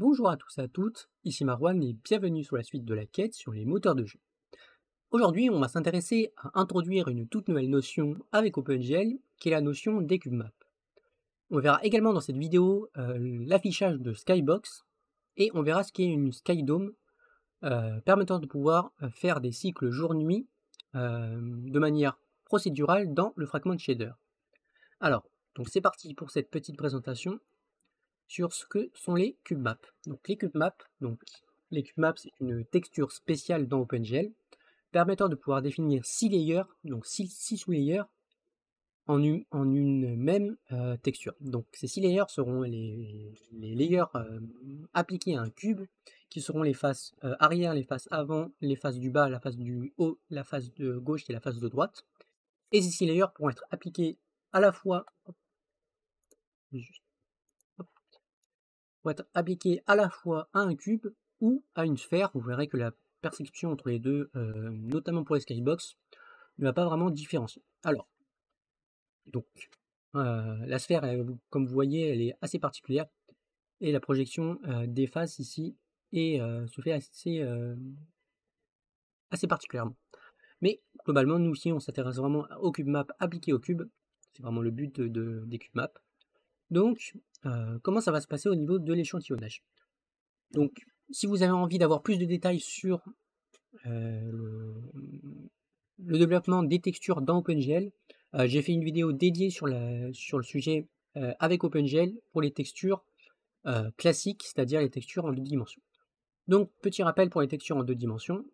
Bonjour à tous et à toutes, ici Marwan et bienvenue sur la suite de la quête sur les moteurs de jeu. Aujourd'hui, on va s'intéresser à introduire une toute nouvelle notion avec OpenGL, qui est la notion des cube maps. On verra également dans cette vidéo l'affichage de Skybox et on verra ce qu'est une Skydome permettant de pouvoir faire des cycles jour-nuit de manière procédurale dans le fragment shader. Alors, donc c'est parti pour cette petite présentation sur ce que sont les cube maps. Donc les cube maps, c'est une texture spéciale dans OpenGL permettant de pouvoir définir 6 layers, donc 6 sous-layers en une même texture. Donc ces 6 layers seront les layers appliqués à un cube, qui seront les faces arrière, les faces avant, les faces du bas, la face du haut, la face de gauche et la face de droite. Et ces 6 layers pourront être appliqués à la fois à un cube ou à une sphère. Vous verrez que la perception entre les deux, notamment pour les skybox, ne va pas vraiment différencier. Alors, donc, la sphère, comme vous voyez, elle est assez particulière et la projection des faces ici se fait assez particulièrement. Mais globalement, nous ici, on s'intéresse vraiment au cube map appliqué au cube. C'est vraiment le but des cube maps. Donc, comment ça va se passer au niveau de l'échantillonnage? Donc, si vous avez envie d'avoir plus de détails sur le développement des textures dans OpenGL, j'ai fait une vidéo dédiée sur le sujet avec OpenGL pour les textures classiques, c'est-à-dire les textures en 2 dimensions. Donc, petit rappel pour les textures en 2 dimensions.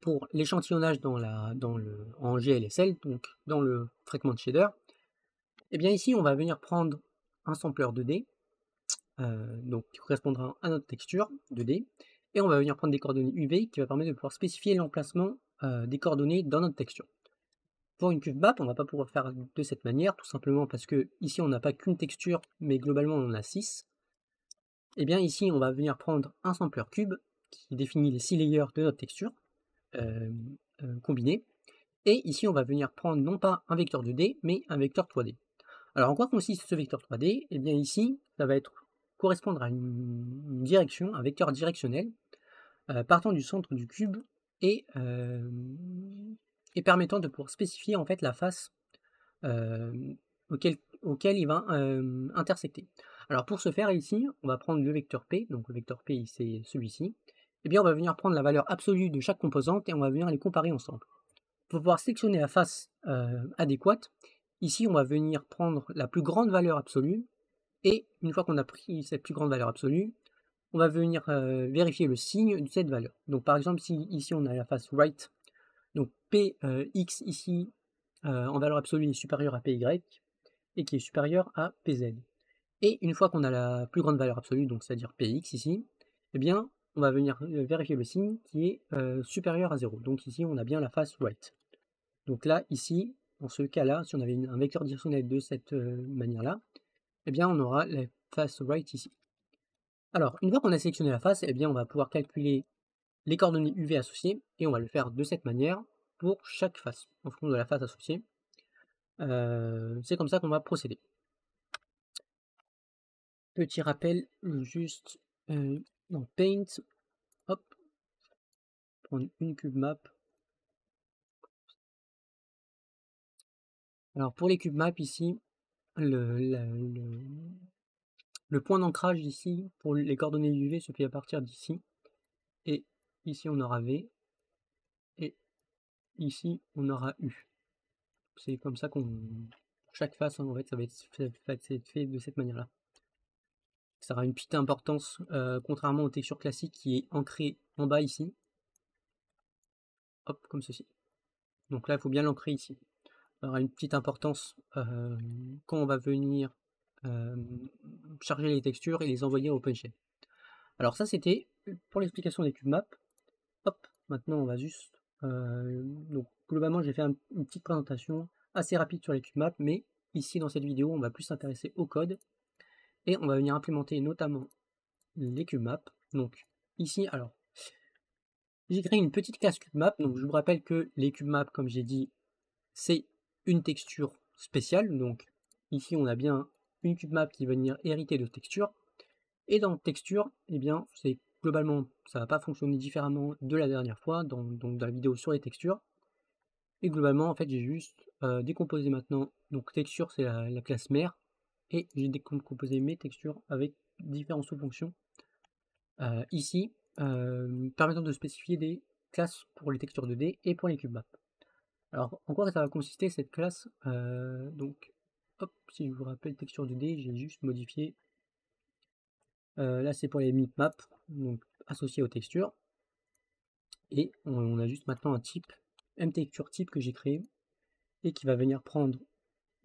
Pour l'échantillonnage en GLSL, donc dans le fragment shader, et bien ici, on va venir prendre un sampler 2D, donc qui correspondra à notre texture 2D, et on va venir prendre des coordonnées UV qui va permettre de pouvoir spécifier l'emplacement des coordonnées dans notre texture. Pour une cube map, on ne va pas pouvoir faire de cette manière, tout simplement parce que ici on n'a pas qu'une texture, mais globalement on en a 6. Et bien ici on va venir prendre un sampler cube qui définit les 6 layers de notre texture combinés. Et ici on va venir prendre non pas un vecteur 2D, mais un vecteur 3D. Alors en quoi consiste ce vecteur 3D? Et bien ici, ça va correspondre à une direction, un vecteur directionnel, partant du centre du cube et permettant de pouvoir spécifier en fait la face auquel il va intersecter. Alors pour ce faire ici, on va prendre le vecteur P, donc le vecteur P c'est celui-ci, et bien on va venir prendre la valeur absolue de chaque composante et on va venir les comparer ensemble. Pour pouvoir sélectionner la face adéquate, ici on va venir prendre la plus grande valeur absolue, et une fois qu'on a pris cette plus grande valeur absolue, on va venir vérifier le signe de cette valeur. Donc par exemple, si ici on a la face right, donc Px ici en valeur absolue est supérieur à Py, et qui est supérieur à Pz. Et une fois qu'on a la plus grande valeur absolue, donc c'est-à-dire Px ici, eh bien on va venir vérifier le signe qui est supérieur à 0. Donc ici on a bien la face right. Donc là, ici, dans ce cas-là, si on avait un vecteur directionnel de cette manière-là, eh bien on aura la face right ici. Alors, une fois qu'on a sélectionné la face, eh bien on va pouvoir calculer les coordonnées UV associées, et on va le faire de cette manière pour chaque face, en fonction de la face associée. C'est comme ça qu'on va procéder. Petit rappel, juste dans Paint, hop, prendre une cube map. Alors pour les cube maps ici, le point d'ancrage ici pour les coordonnées UV se fait à partir d'ici, et ici on aura V, et ici on aura U. C'est comme ça qu'on, pour chaque face, en fait, ça va être fait de cette manière-là. Ça aura une petite importance, contrairement aux textures classiques qui est ancrée en bas ici. Hop, comme ceci. Donc là, il faut bien l'ancrer ici. Ça aura une petite importance quand on va venir charger les textures et les envoyer au OpenGL. Alors ça, c'était pour l'explication des cube maps. Hop, maintenant on va juste... donc globalement, j'ai fait une petite présentation assez rapide sur les cube maps, mais ici dans cette vidéo, on va plus s'intéresser au code et on va venir implémenter notamment les cube maps. Donc ici, alors, j'ai créé une petite classe cube map. Donc je vous rappelle que les cube maps, comme j'ai dit, c'est une texture spéciale. Donc ici, on a bien une cube map qui va venir hériter de texture. Et dans texture, eh bien, c'est globalement, ça va pas fonctionner différemment de la dernière fois, donc dans la vidéo sur les textures. Et globalement, en fait, j'ai juste décomposé maintenant. Donc texture, c'est la classe mère, et j'ai décomposé mes textures avec différentes sous-fonctions ici, permettant de spécifier des classes pour les textures 2D et pour les cube maps. Alors, en quoi ça va consister cette classe? Donc, hop, si je vous rappelle texture 2D, j'ai juste modifié. Là, c'est pour les maps, donc associés aux textures. Et on a juste maintenant un type, mTexture type que j'ai créé, et qui va venir prendre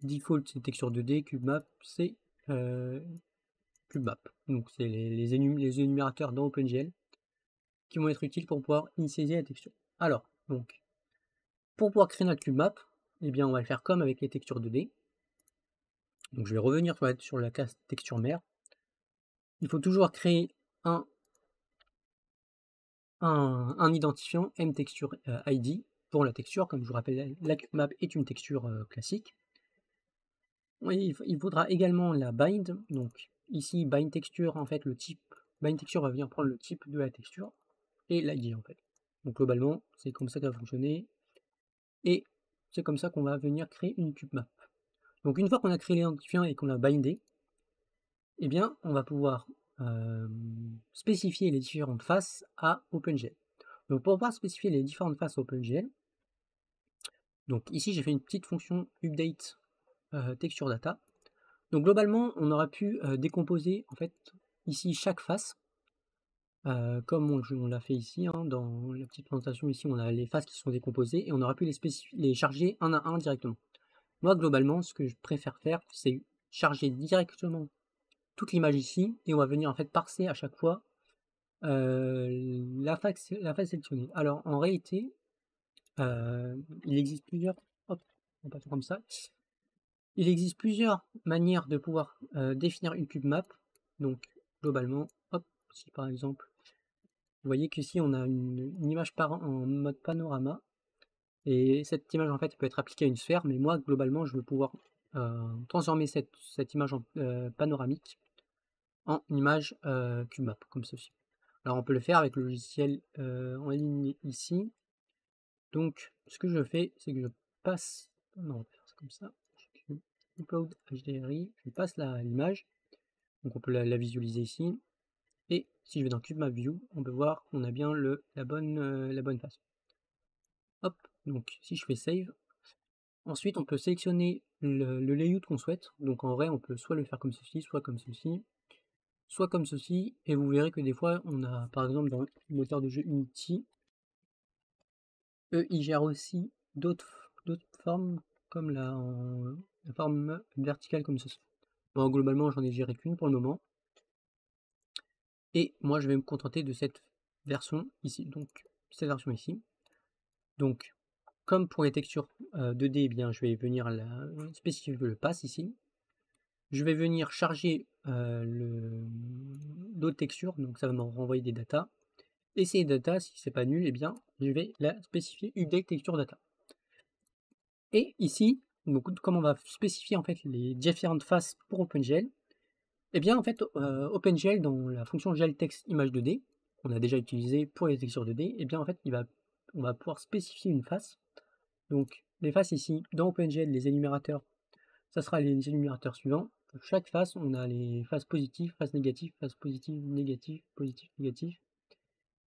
default c'est texture 2D, cube map, c'est cube map. Donc c'est les énumérateurs dans OpenGL qui vont être utiles pour pouvoir initialiser la texture. Alors, donc, pour pouvoir créer notre cube map, eh bien on va le faire comme avec les textures 2D. Donc je vais revenir sur la classe texture mère. Il faut toujours créer un identifiant mTexture ID pour la texture. Comme je vous rappelle, la cube map est une texture classique. Oui, il faudra également la bind. Donc ici, bind texture, en fait, le type bind texture va venir prendre le type de la texture et l'ID en fait. Donc globalement, c'est comme ça que ça va fonctionner. Et c'est comme ça qu'on va venir créer une cube map. Donc une fois qu'on a créé l'identifiant et qu'on l'a bindé, eh bien, on va pouvoir spécifier les différentes faces à OpenGL. Donc pour pouvoir spécifier les différentes faces à OpenGL, donc ici j'ai fait une petite fonction update texture data. Donc globalement, on aurait pu décomposer en fait ici chaque face, comme on l'a fait ici, hein, dans la petite présentation ici, on a les faces qui sont décomposées et on aurait pu les charger un à un directement. Moi globalement, ce que je préfère faire, c'est charger directement toute l'image ici et on va venir en fait parser à chaque fois la face sélectionnée. Alors en réalité, il existe plusieurs, hop, on va faire comme ça. Il existe plusieurs manières de pouvoir définir une cube map. Donc globalement, hop, si par exemple, vous voyez qu'ici on a une image en mode panorama, et cette image en fait peut être appliquée à une sphère, mais moi globalement je veux pouvoir transformer cette image en panoramique en image cube map, comme ceci. Alors on peut le faire avec le logiciel en ligne ici. Donc ce que je fais, c'est que je passe, non, on va faire ça comme ça, upload HDRI, je passe l'image, donc on peut la visualiser ici, et si je vais dans CubeMap View, on peut voir qu'on a bien la bonne face. Hop, donc si je fais Save, ensuite on peut sélectionner le layout qu'on souhaite, donc en vrai on peut soit le faire comme ceci, soit comme ceci, soit comme ceci, et vous verrez que des fois on a par exemple dans le moteur de jeu Unity, il gère aussi d'autres formes comme la forme verticale comme ceci. Bon, globalement j'en ai géré qu'une pour le moment. Et moi, je vais me contenter de cette version ici. Donc, cette version ici. Donc, comme pour les textures 2D, eh bien, je vais venir spécifier le pass ici. Je vais venir charger d'autres textures. Donc, ça va me renvoyer des datas. Et ces datas, si c'est pas nul, eh bien, je vais la spécifier update texture data. Et ici, donc, comme on va spécifier en fait les différentes faces pour OpenGL, eh bien, en fait, OpenGL, dans la fonction GLText image 2D, qu'on a déjà utilisé pour les textures 2D, eh bien, en fait, on va pouvoir spécifier une face. Donc, les faces ici, dans OpenGL, les énumérateurs, ça sera les énumérateurs suivants. Pour chaque face, on a les faces positives, faces négatives, faces positives, négatives, positives, négatives.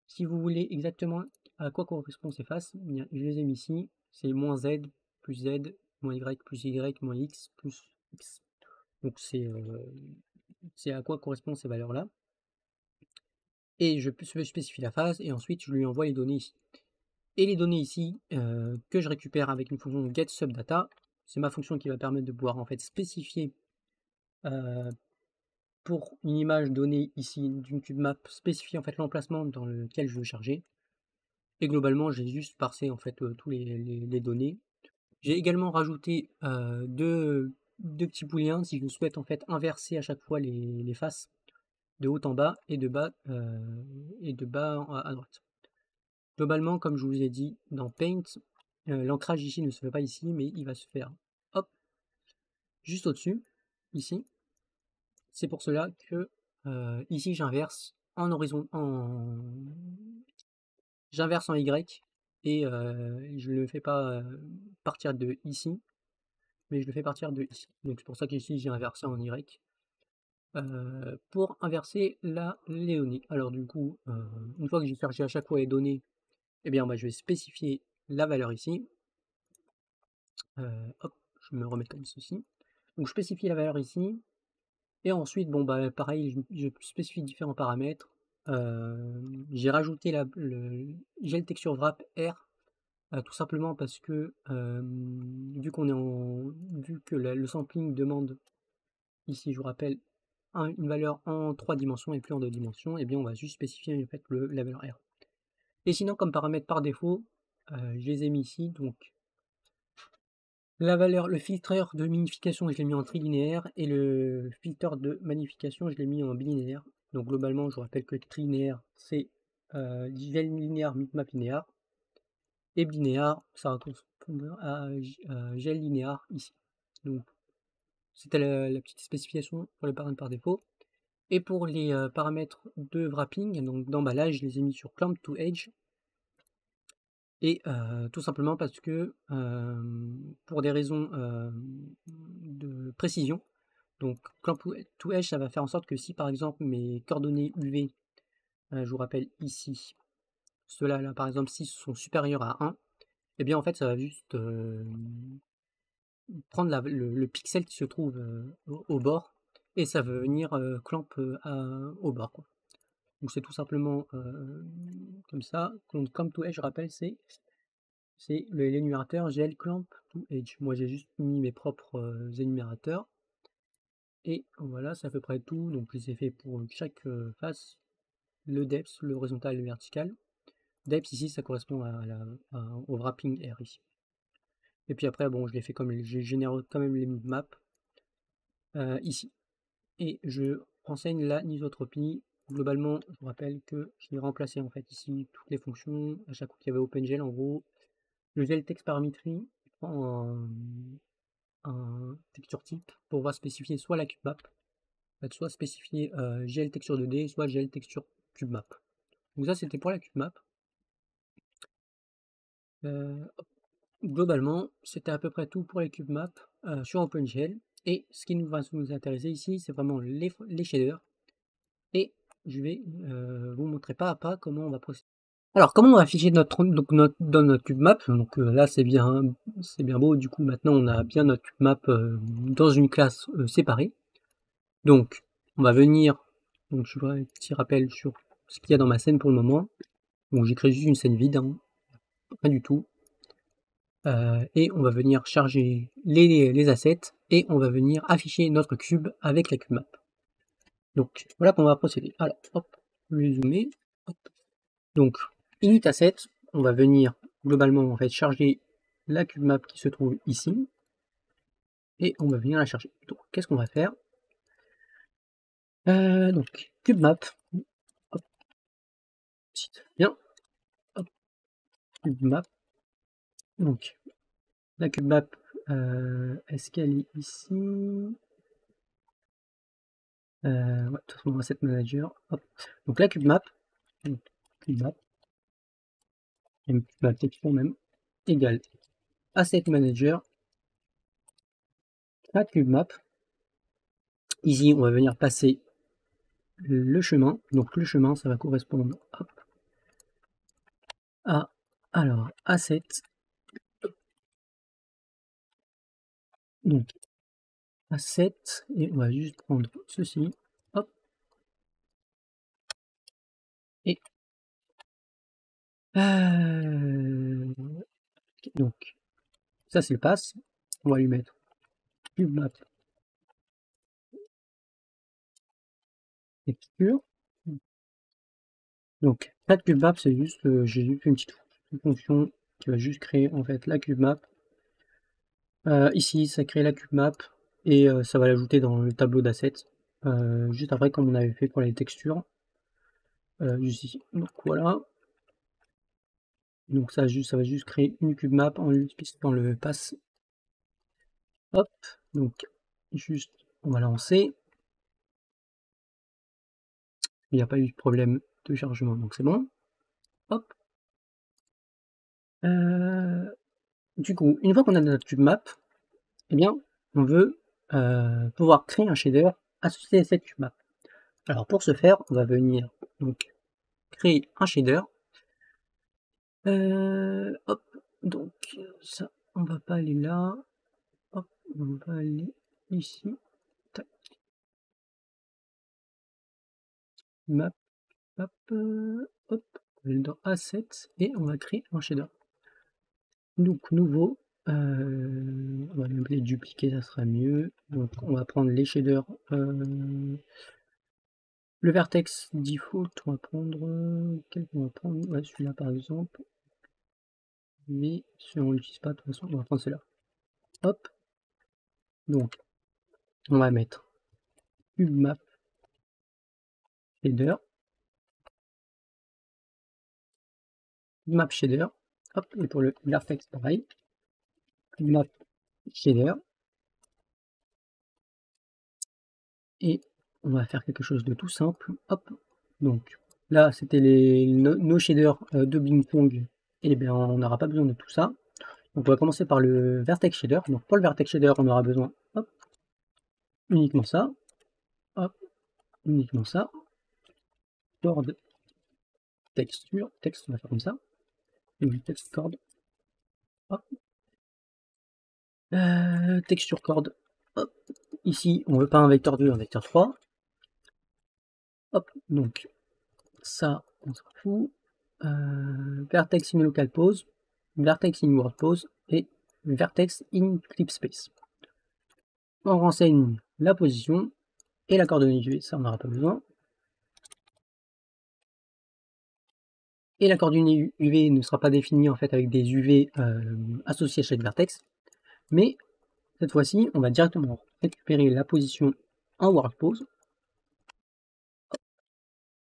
Si vous voulez exactement à quoi correspondent ces faces, eh bien, je les ai mis ici. C'est moins Z, plus Z, moins Y, plus Y, moins X, plus X. Donc, c'est à quoi correspondent ces valeurs-là. Et je spécifie la phase, et ensuite je lui envoie les données ici. Et les données ici, que je récupère avec une fonction getSubData, c'est ma fonction qui va permettre de pouvoir en fait spécifier pour une image donnée ici d'une cube map, spécifier en fait l'emplacement dans lequel je veux charger. Et globalement, j'ai juste parsé en fait tous les données. J'ai également rajouté deux petits booléens si je souhaite en fait inverser à chaque fois les faces de haut en bas et de bas à droite. Globalement, comme je vous ai dit, dans Paint, l'ancrage ici ne se fait pas ici, mais il va se faire hop, juste au-dessus, ici. C'est pour cela que ici j'inverse en horizon j'inverse en Y et je le fais pas, partir de ici, mais je le fais partir de ici. Donc c'est pour ça qu'ici j'ai inversé en Y, pour inverser la léonique. Alors du coup, une fois que j'ai cherché à chaque fois les données, eh bien, bah, je vais spécifier la valeur ici. Hop, je me remets comme ceci. Donc je spécifie la valeur ici et ensuite, bon, bah, pareil, je spécifie différents paramètres. J'ai rajouté le gel texture wrap R, tout simplement parce que, vu que le sampling demande ici, je vous rappelle, une valeur en 3 dimensions et plus en 2 dimensions, et bien on va juste spécifier en fait la valeur R. Et sinon, comme paramètre par défaut, je les ai mis ici, donc le filtreur de minification, je l'ai mis en trilinéaire et le filtre de magnification, je l'ai mis en bilinéaire. Donc globalement, je vous rappelle que trilinéaire, c'est gel linéaire, bitmap linéaire. Et binaire, ça va correspondre à gel linéaire ici. Donc c'était la petite spécification pour les paramètres par défaut. Et pour les paramètres de wrapping, donc d'emballage, je les ai mis sur Clamp to Edge. Et tout simplement parce que pour des raisons de précision, donc Clamp to Edge, ça va faire en sorte que si par exemple mes coordonnées UV, je vous rappelle ici, ceux-là là, par exemple, si sont supérieurs à 1, et bien en fait ça va juste prendre le pixel qui se trouve au bord et ça va venir clamp au bord, quoi. Donc c'est tout simplement comme ça. Donc Clamp to Edge, je rappelle, c'est l'énumérateur GL Clamp to Edge. Moi j'ai juste mis mes propres énumérateurs. Et voilà, c'est à peu près tout. Donc je les ai fait pour chaque face, le depth, le horizontal et le vertical. Depth ici, ça correspond au wrapping R ici. Et puis après, bon, je l'ai fait comme je génère quand même les maps ici. Et je renseigne l'anisotropie. Globalement, je vous rappelle que je l'ai remplacé en fait ici toutes les fonctions. À chaque fois qu'il y avait OpenGL, en gros, le gel text paramétrie prend un texture type pour pouvoir spécifier soit la cube map, soit spécifier gel texture 2D, soit gel texture cube map. Donc ça, c'était pour la cube map. Globalement, c'était à peu près tout pour les cube maps sur OpenGL. Et ce qui va nous intéresser ici, c'est vraiment les shaders. Et je vais vous montrer pas à pas comment on va procéder. Alors, comment on va afficher dans notre cube map. Donc là, c'est bien beau. Du coup, maintenant, on a bien notre cube map dans une classe séparée. Donc, on va venir. Donc, je ferai un petit rappel sur ce qu'il y a dans ma scène pour le moment. Donc, j'ai créé juste une scène vide, hein, rien du tout. Et on va venir charger les assets et on va venir afficher notre cube avec la cube map. Donc voilà qu'on va procéder. Alors, hop, je vais zoomer. Hop. Donc, init asset, on va venir globalement en fait charger la cube map qui se trouve ici et on va venir la charger. Donc, qu'est-ce qu'on va faire? Donc, cube map. Hop. Bien. Hop. Cube map. Donc, la cube map, est-ce qu'elle est ici? Ouais, de toute façon, asset manager. Hop. Donc la cube map, et ma texture même, égale asset manager, la cube map. Ici, on va venir passer le chemin. Donc le chemin, ça va correspondre hop, à alors asset. Donc asset, et on va juste prendre ceci. Hop. Et donc ça c'est le pass. On va lui mettre cube map texture. Donc la cube map, c'est juste, j'ai juste fait une petite fonction qui va juste créer en fait la cube map. Ici, ça crée la cube map et ça va l'ajouter dans le tableau d'assets, juste après comme on avait fait pour les textures, juste ici. Donc voilà. Donc ça va juste créer une cube map en spécifiant le pass. Hop, donc juste on va lancer. il n'y a pas eu de problème de chargement, donc c'est bon. Hop. Du coup, une fois qu'on a notre cube map, eh bien, on veut pouvoir créer un shader associé à cette cube map. Alors pour ce faire, on va venir donc créer un shader. Hop, donc ça, on va pas aller là. Hop, on va aller ici. Tac. Map, hop, hop, on va aller dans Assets et on va créer un shader. Donc nouveau, on va les dupliquer, ça sera mieux. Donc on va prendre les shaders. Le vertex default, on va prendre. Quel on va prendre? Ouais, celui-là par exemple. Mais si on l'utilise pas, de toute façon, on va prendre celui-là. Hop. Donc, on va mettre map shader. Map shader. Hop. Et pour le vertex, pareil. Map shader. Et on va faire quelque chose de tout simple. Hop. Donc, là, c'était nos shaders de Bing Pong. Et bien, on n'aura pas besoin de tout ça. Donc, on va commencer par le vertex shader. Donc, pour le vertex shader, on aura besoin, hop, uniquement ça. Hop, uniquement ça. Chord, texture, texte, on va faire comme ça. Et oui, texte chord. Hop. Texture chord. Hop. Ici, on veut pas un vecteur 2, un vecteur 3. Hop, donc ça, on s'en fout. Vertex in local pose, vertex in world pose et vertex in clip space. On renseigne la position et la coordonnée UV, ça on n'aura pas besoin. Et la coordonnée UV ne sera pas définie en fait avec des UV associés à chaque vertex, mais cette fois-ci, on va directement récupérer la position en world pose.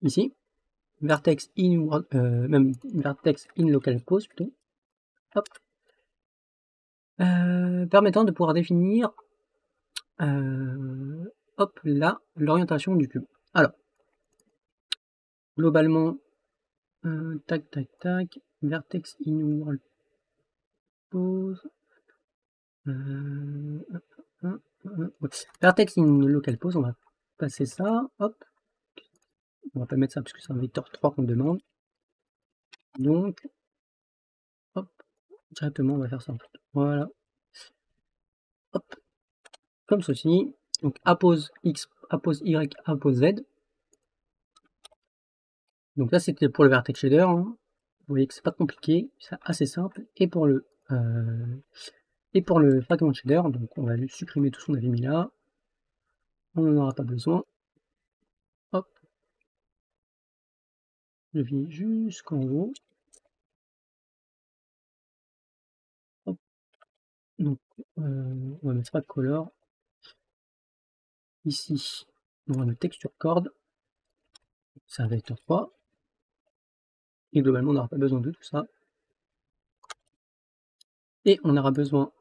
Ici, vertex in même vertex in local pose plutôt. Hop. Permettant de pouvoir définir hop là l'orientation du cube. Alors, globalement, tac tac tac, vertex in world pose. Vertex in local pose, on va passer ça, hop. On va pas mettre ça parce que c'est un vecteur 3 qu'on demande. Donc, hop, directement on va faire ça en fait. Voilà. Hop. Comme ceci. Donc appose X, appose Y, appose Z. Donc là c'était pour le vertex shader. Hein. Vous voyez que c'est pas compliqué, c'est assez simple. Et pour le fragment shader, donc on va juste supprimer tout ce qu'on avait mis là. On n'en aura pas besoin. Hop. Je viens jusqu'en haut. Hop. Donc on va mettre pas de color. Ici, on va mettre texture chord. C'est un vecteur 3. Et globalement, on n'aura pas besoin de tout ça. Et on aura besoin.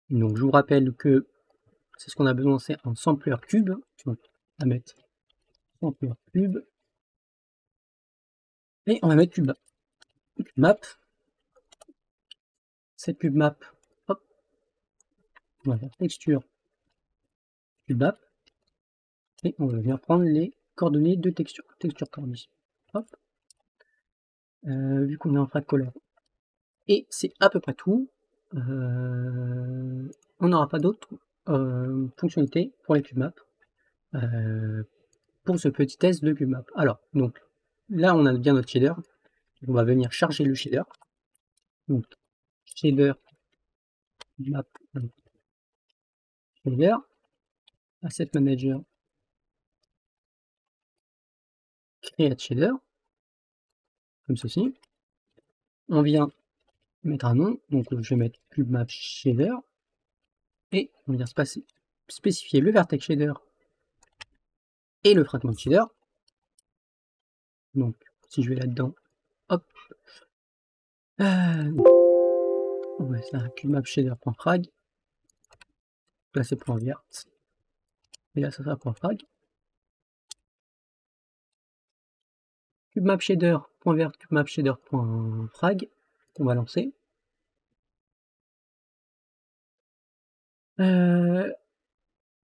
Donc je vous rappelle que c'est ce qu'on a besoin, c'est un sampler cube. Donc on va mettre sampler cube. Et on va mettre cube map. Cette cube map, hop, on va faire texture cube map. Et on va venir prendre les coordonnées de texture. Texture coordonnées. Hop. Vu qu'on est en frag color. Et c'est à peu près tout. On n'aura pas d'autres fonctionnalités pour les cube map. Pour ce petit test de cube map. Alors, donc, là on a bien notre shader. On va venir charger le shader. Donc, shader map, donc, shader, asset manager, create shader, comme ceci. On vient mettre un nom, donc je vais mettre cube map shader, et on vient spécifier le vertex shader et le fragment shader. Donc, si je vais là-dedans, hop, ouais, c'est un cube map shader.frag. Là c'est .vert, et là ça sera .frag. cubemap shader.vert cubemap shader.frag qu'on va lancer.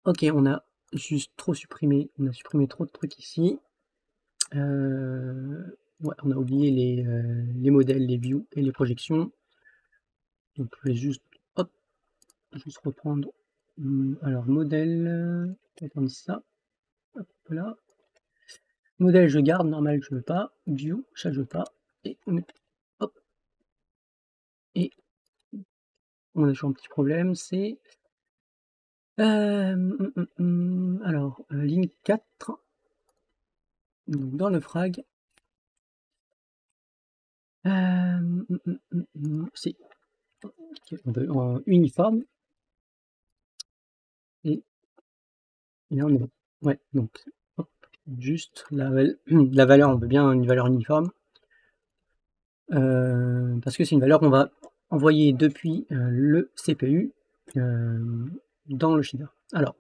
Ok, on a juste trop supprimé, on a supprimé trop de trucs ici. Ouais, on a oublié les modèles, les views et les projections. Donc je vais juste, hop, juste reprendre. Alors modèle, comme ça. Hop là. Modèle je garde, normal je veux pas. View, ça je veux pas. Et on met, hop. Et on a toujours un petit problème, c'est alors ligne 4. Donc dans le frag. C'est on veut en uniforme. Et là on est bon. Ouais, donc hop, juste la valeur, on veut bien une valeur uniforme. Parce que c'est une valeur qu'on va envoyer depuis le CPU dans le shader. Alors,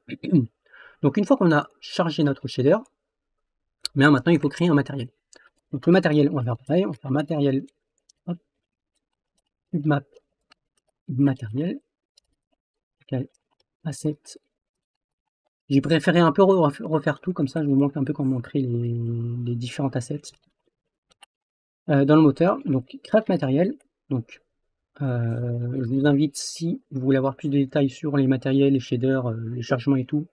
donc une fois qu'on a chargé notre shader, bien maintenant il faut créer un matériel. Donc le matériel, on va faire pareil, on va faire matériel, hop, cubemap matériel, asset. J'ai préféré un peu refaire tout, comme ça je vous montre un peu comment on crée les différents assets. Dans le moteur, donc create matériel, donc je vous invite, si vous voulez avoir plus de détails sur les matériels, les shaders, les chargements et tout,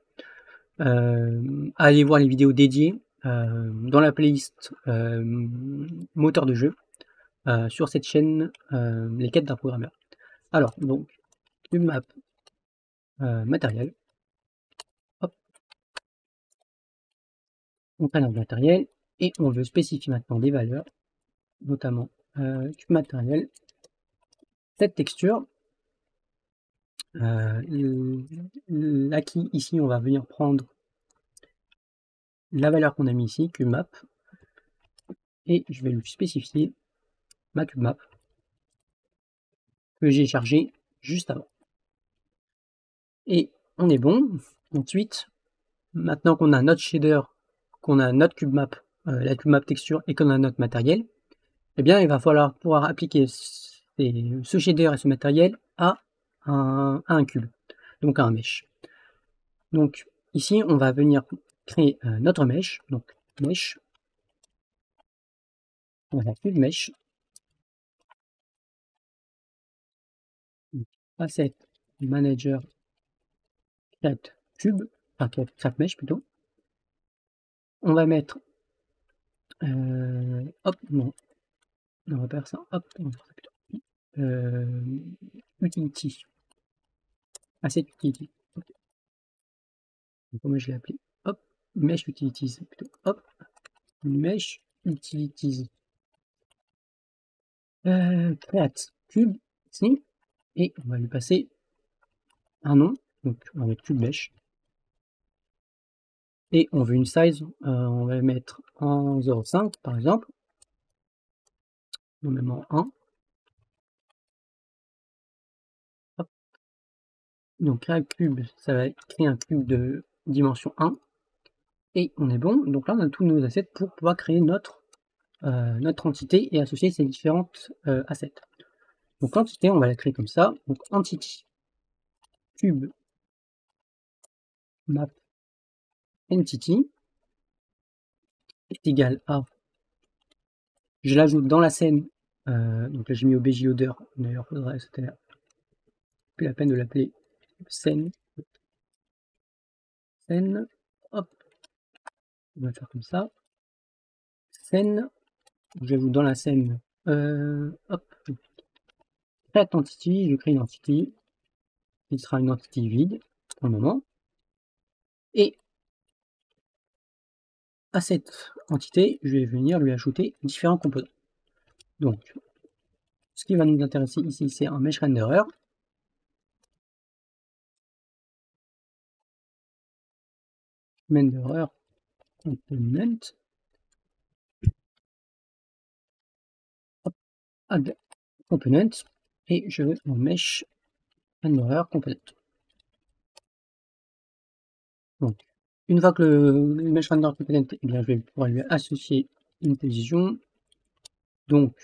à aller voir les vidéos dédiées dans la playlist moteur de jeu sur cette chaîne, les quêtes d'un programmeur. Alors, donc, cubemap matériel, hop, on prend notre matériel et on veut spécifier maintenant des valeurs, notamment cube matériel, cette texture. L'acquis ici, on va venir prendre la valeur qu'on a mis ici, cubemap, et je vais lui spécifier ma cubemap que j'ai chargé juste avant. Et on est bon. Ensuite, maintenant qu'on a notre shader, qu'on a notre cubemap, la cubemap texture et qu'on a notre matériel, eh bien il va falloir pouvoir appliquer ce shader et ce matériel à un cube, donc à un mesh. Donc ici, on va venir créer notre mesh, donc mesh, on va faire mesh, asset manager create cube, enfin create mesh plutôt. On va mettre hop, non, on va faire ça, hop, on va faire ça plutôt. Utility, asset utility. Okay. Donc, comment je l'ai appelé? Hop, mesh utilities plutôt. Hop, mesh utilities. Create cube ici, et on va lui passer un nom. Donc on va mettre cube mesh. Et on veut une size, on va le mettre en 0,5 par exemple. Ou même en 1. Hop. Donc create cube, ça va créer un cube de dimension 1. Et on est bon. Donc là on a tous nos assets pour pouvoir créer notre entité et associer ces différentes assets. Donc l'entité, on va la créer comme ça. Donc entity cube map entity est égal à, je l'ajoute dans la scène, donc là j'ai mis obj loader, d'ailleurs c'était plus la peine de l'appeler scène, hop, on va faire comme ça, scène, j'ajoute dans la scène, hop, create entity, je crée une entity, qui sera une entité vide pour le moment, et à cette entité, je vais venir lui ajouter différents composants. Donc, ce qui va nous intéresser ici, c'est un mesh renderer. Renderer component. Hop, add component. Et je veux mon mesh renderer component. Donc, une fois que le mesh renderer component, eh bien, je vais pouvoir lui associer une position. Donc,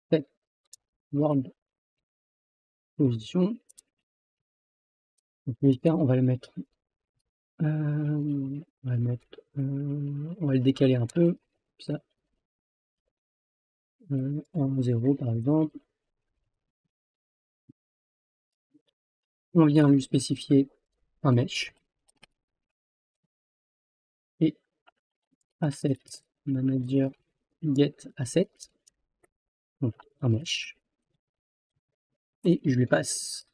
set world position. Donc, on va le mettre, on va le décaler un peu, ça, en 0 par exemple. On vient lui spécifier un mesh et asset manager get asset, donc un mesh, et je lui passe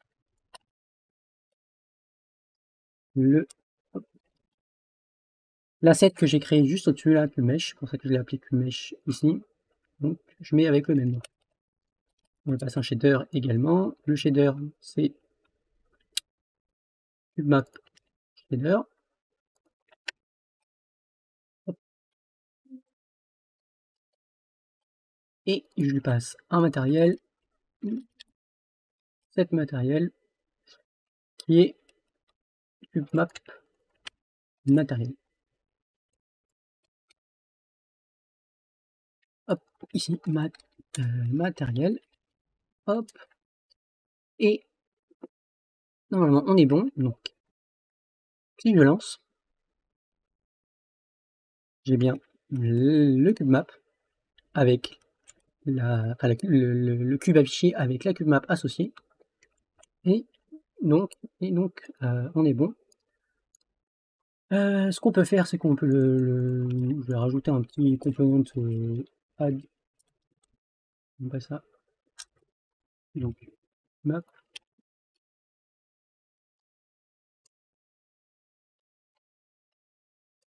l'asset que j'ai créé juste au-dessus là, QMesh, c'est pour ça que je l'ai appelé QMesh ici. Donc je mets avec le même nom. On lui passe un shader également. Le shader c'est CubeMap shader. Hop. Et je lui passe un matériel, cet matériel qui est CubeMap matériel. Hop, ici matériel. Hop. Et normalement on est bon. Donc si je lance, j'ai bien le CubeMap avec le cube affiché avec la CubeMap associée. Et donc on est bon. Ce qu'on peut faire, c'est qu'on peut je vais rajouter un petit component add. On passe ça. Donc map.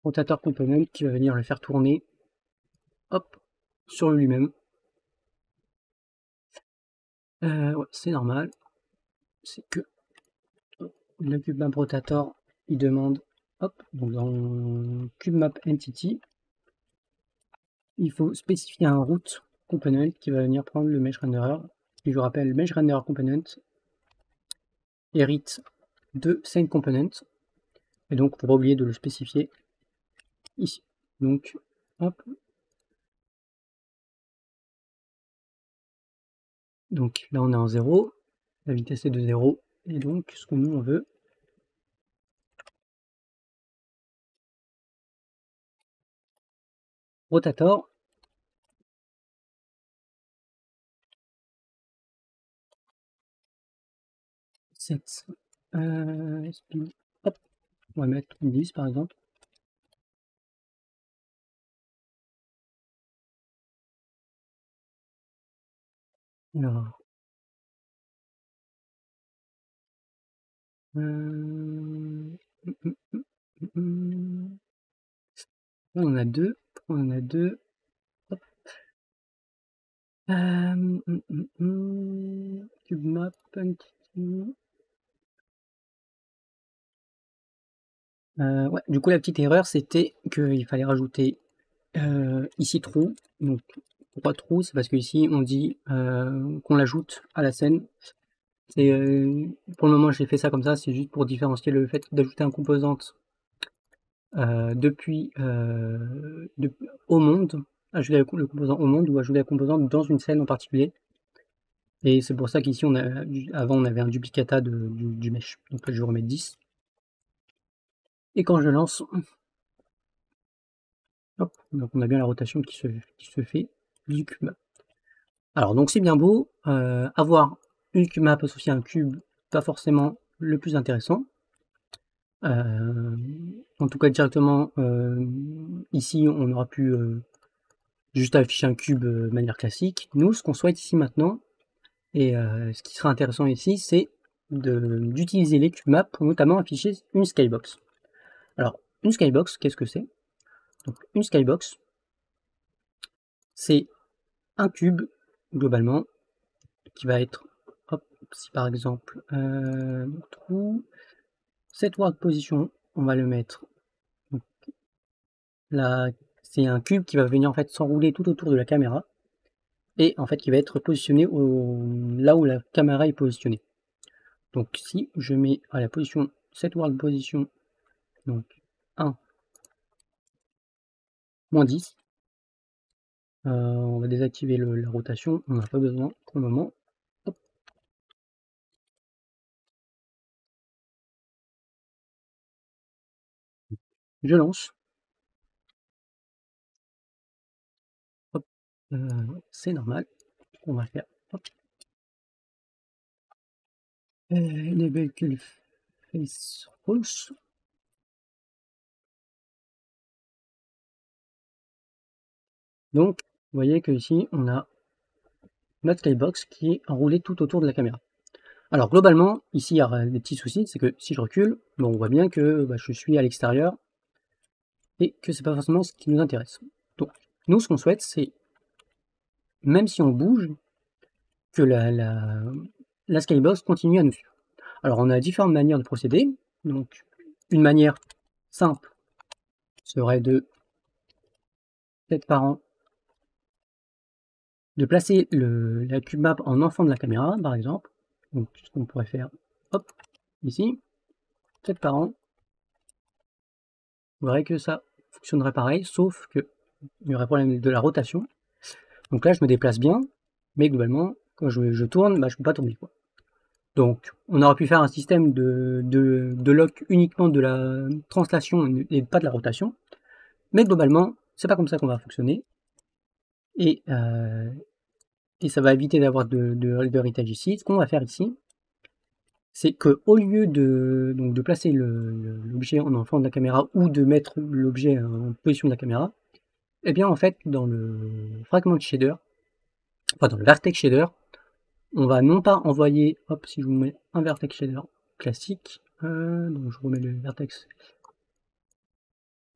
Rotator component qui va venir le faire tourner, hop, sur lui-même. Ouais, c'est normal. C'est que le CubeMap Rotator, il demande, hop, donc dans CubeMap Entity, il faut spécifier un route component qui va venir prendre le mesh renderer. Et je vous rappelle, le mesh renderer component hérite de scene component. Et donc, pour pas oublier de le spécifier ici. Donc, hop. Donc là, on est en 0. La vitesse est de 0. Et donc, ce que nous, on veut, rotator. Set. Speed. Hop. On va mettre 10 par exemple. Alors. Là, on a deux. On a deux. Hop. Cube map. Ouais, du coup, la petite erreur, c'était qu'il fallait rajouter ici true. Donc, pourquoi true? C'est parce que ici, on dit qu'on l'ajoute à la scène. Et pour le moment, j'ai fait ça comme ça, c'est juste pour différencier le fait d'ajouter un composante depuis au monde, ajouter le composant au monde ou ajouter la composante dans une scène en particulier. Et c'est pour ça qu'ici, avant, on avait un duplicata du mesh. Donc là, je vais remettre 10. Et quand je lance, hop, donc on a bien la rotation qui se fait du cube. Alors, donc c'est bien beau, avoir une cube map associée à un cube, pas forcément le plus intéressant. En tout cas, directement, ici, on aura pu juste afficher un cube de manière classique. Nous, ce qu'on souhaite ici maintenant, et ce qui sera intéressant ici, c'est d'utiliser les cube maps pour notamment afficher une skybox. Alors, une skybox, qu'est-ce que c'est? Donc, une skybox, c'est un cube, globalement, qui va être, hop, si par exemple, true, cette world position, on va le mettre, là, c'est un cube qui va venir en fait s'enrouler tout autour de la caméra, et en fait qui va être positionné là où la caméra est positionnée. Donc si je mets à la position, cette world position, donc 1, -10. On va désactiver la rotation, on n'a pas besoin pour le moment. Hop. Je lance. Hop. C'est normal. On va faire hop. Enable face rules. Donc, vous voyez que ici, on a notre skybox qui est enroulé tout autour de la caméra. Alors globalement, ici il y a des petits soucis, c'est que si je recule, bon, on voit bien que je suis à l'extérieur et que c'est pas forcément ce qui nous intéresse. Donc nous ce qu'on souhaite c'est, même si on bouge, que la skybox continue à nous suivre. Alors on a différentes manières de procéder. Donc une manière simple serait de, peut-être par an, de placer la cube map en enfant de la caméra par exemple. Donc ce qu'on pourrait faire, hop, ici, peut-être par an. Vous verrez que ça fonctionnerait pareil, sauf que il y aurait problème de la rotation. Donc là, je me déplace bien, mais globalement, quand je tourne, je ne peux pas tourner, quoi. Donc, on aurait pu faire un système de lock uniquement de la translation et pas de la rotation. Mais globalement, c'est pas comme ça qu'on va fonctionner. Et, ça va éviter d'avoir de héritage ici. Ce qu'on va faire ici, c'est qu'au lieu de placer l'objet en enfant de la caméra ou de mettre l'objet en position de la caméra, eh bien en fait dans le fragment shader, enfin dans le vertex shader, on va non pas envoyer, hop, si je vous mets un vertex shader classique, donc je remets le vertex,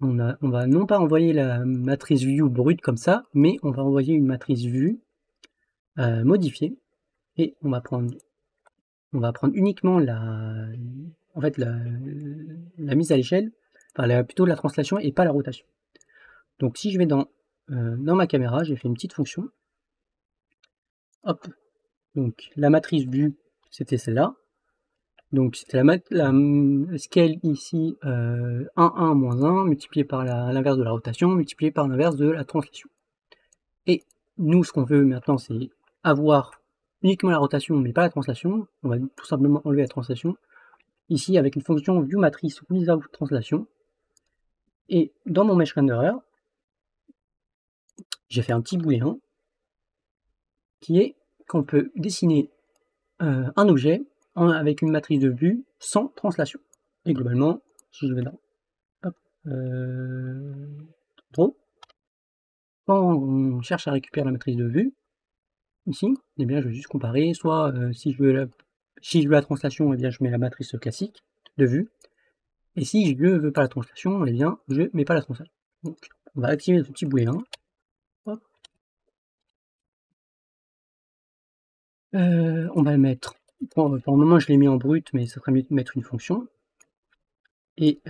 on va non pas envoyer la matrice view brute comme ça, mais on va envoyer une matrice vue modifiée, et on va prendre uniquement en fait la mise à l'échelle, enfin plutôt la translation et pas la rotation. Donc si je vais dans ma caméra, j'ai fait une petite fonction, hop, donc la matrice vue c'était celle-là, donc c'était la scale ici 1, 1, moins 1, multiplié par l'inverse de la rotation, multiplié par l'inverse de la translation. Et nous, ce qu'on veut maintenant, c'est avoir uniquement la rotation, mais pas la translation. On va tout simplement enlever la translation. Ici, avec une fonction viewMatrice without translation. Et dans mon mesh renderer, j'ai fait un petit booléen qui est qu'on peut dessiner un objet avec une matrice de vue sans translation. Et globalement, si je vais dans hop, draw, quand on cherche à récupérer la matrice de vue, ici, eh bien, je vais juste comparer, soit si je veux la translation, eh bien, je mets la matrice classique de vue, et si je ne veux pas la translation, eh bien, je ne mets pas la translation. Donc, on va activer ce petit booléen. On va le mettre, pour le moment je l'ai mis en brut, mais ça serait mieux de mettre une fonction. Et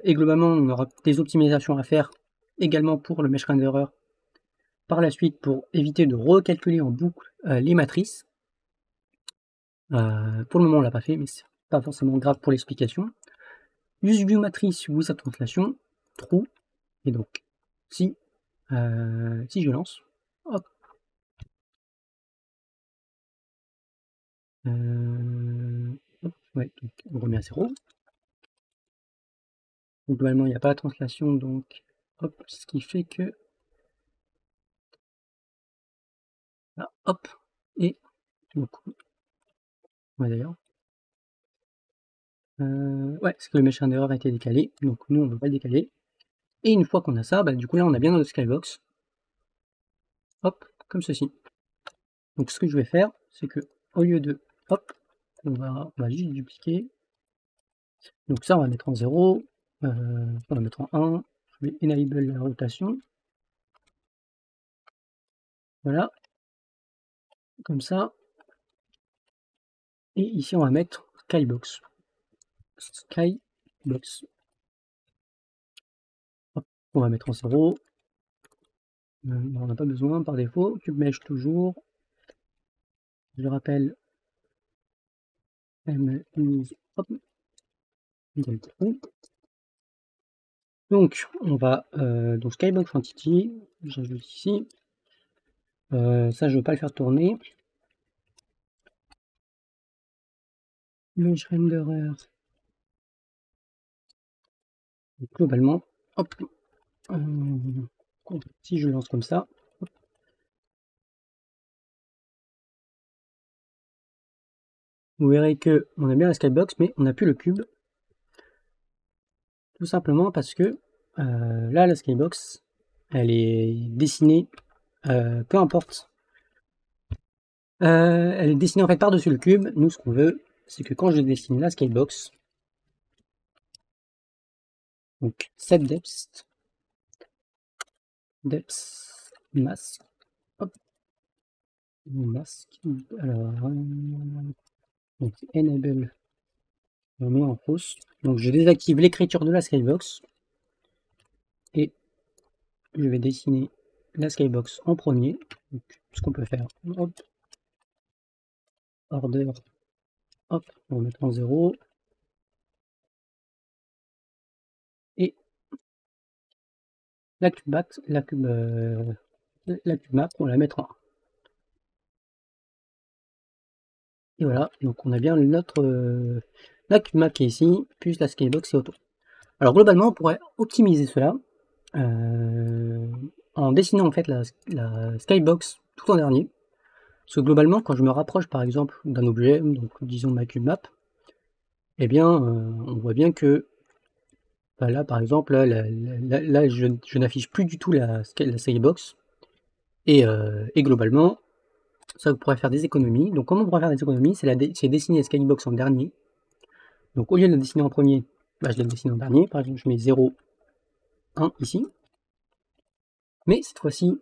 globalement, on aura des optimisations à faire également pour le mesh renderer par la suite pour éviter de recalculer en boucle les matrices. Pour le moment, on l'a pas fait, mais c'est pas forcément grave pour l'explication. Use view matrice with sa translation, true. Et donc, si je lance, hop, ouais, donc on remet à 0. Donc, globalement, il n'y a pas la translation, donc hop, ce qui fait que là, hop, et donc, ouais d'ailleurs, ouais, c'est que le mesh renderer a été décalé, donc nous on ne veut pas le décaler. Et une fois qu'on a ça, du coup là on a bien notre skybox, hop, comme ceci. Donc ce que je vais faire, c'est que au lieu de hop, on va juste dupliquer. Donc ça on va mettre en 0, on va mettre en 1, je vais enable la rotation. Voilà, comme ça. Et ici on va mettre skybox. Skybox. Hop, on va mettre en 0. On n'a pas besoin par défaut. Cube mesh toujours. Je rappelle M use hop, égale true. Donc on va donc Skybox Entity, j'ajoute ici. Ça je veux pas le faire tourner. Mesh renderer. Donc, globalement, hop, si je lance comme ça, hop, vous verrez que on a bien la Skybox, mais on n'a plus le cube. Tout simplement parce que là, la Skybox, elle est dessinée, peu importe. Elle est dessinée en fait par-dessus le cube. Nous, ce qu'on veut, c'est que quand je dessine la Skybox, donc set depth mask, hop, mask, alors, donc enable, on met en fausse. Donc je désactive l'écriture de la Skybox et je vais dessiner la Skybox en premier. Donc, ce qu'on peut faire, hop, order, hop, on va mettre en 0. Et la cube map, on va la mettre en 1. Et voilà, donc on a bien notre la cube map qui est ici, puis la skybox est autour. Alors globalement, on pourrait optimiser cela en dessinant en fait la skybox tout en dernier. Parce que globalement, quand je me rapproche par exemple d'un objet, donc disons ma cube map, eh bien on voit bien que bah, là par exemple, là, je n'affiche plus du tout la skybox. Et globalement, ça vous pourrait faire des économies. Donc comment on pourrait faire des économies, c'est dessiner la skybox en dernier. Donc au lieu de la dessiner en premier, bah, je la dessine en dernier. Par exemple, je mets 0, 1 ici. Mais cette fois-ci,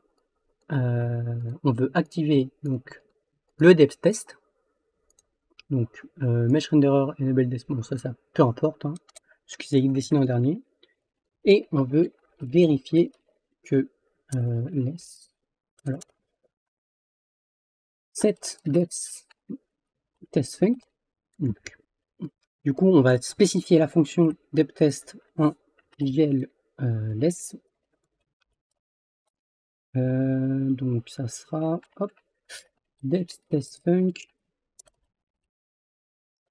on veut activer donc le depth test. Donc mesh renderer enable depth, bon ça peu importe, hein, ce qui est dessiné en dernier. Et on veut vérifier que less, alors, set depth test func. Donc, du coup, on va spécifier la fonction depth-test en gel less. Donc ça sera hop, depth-test func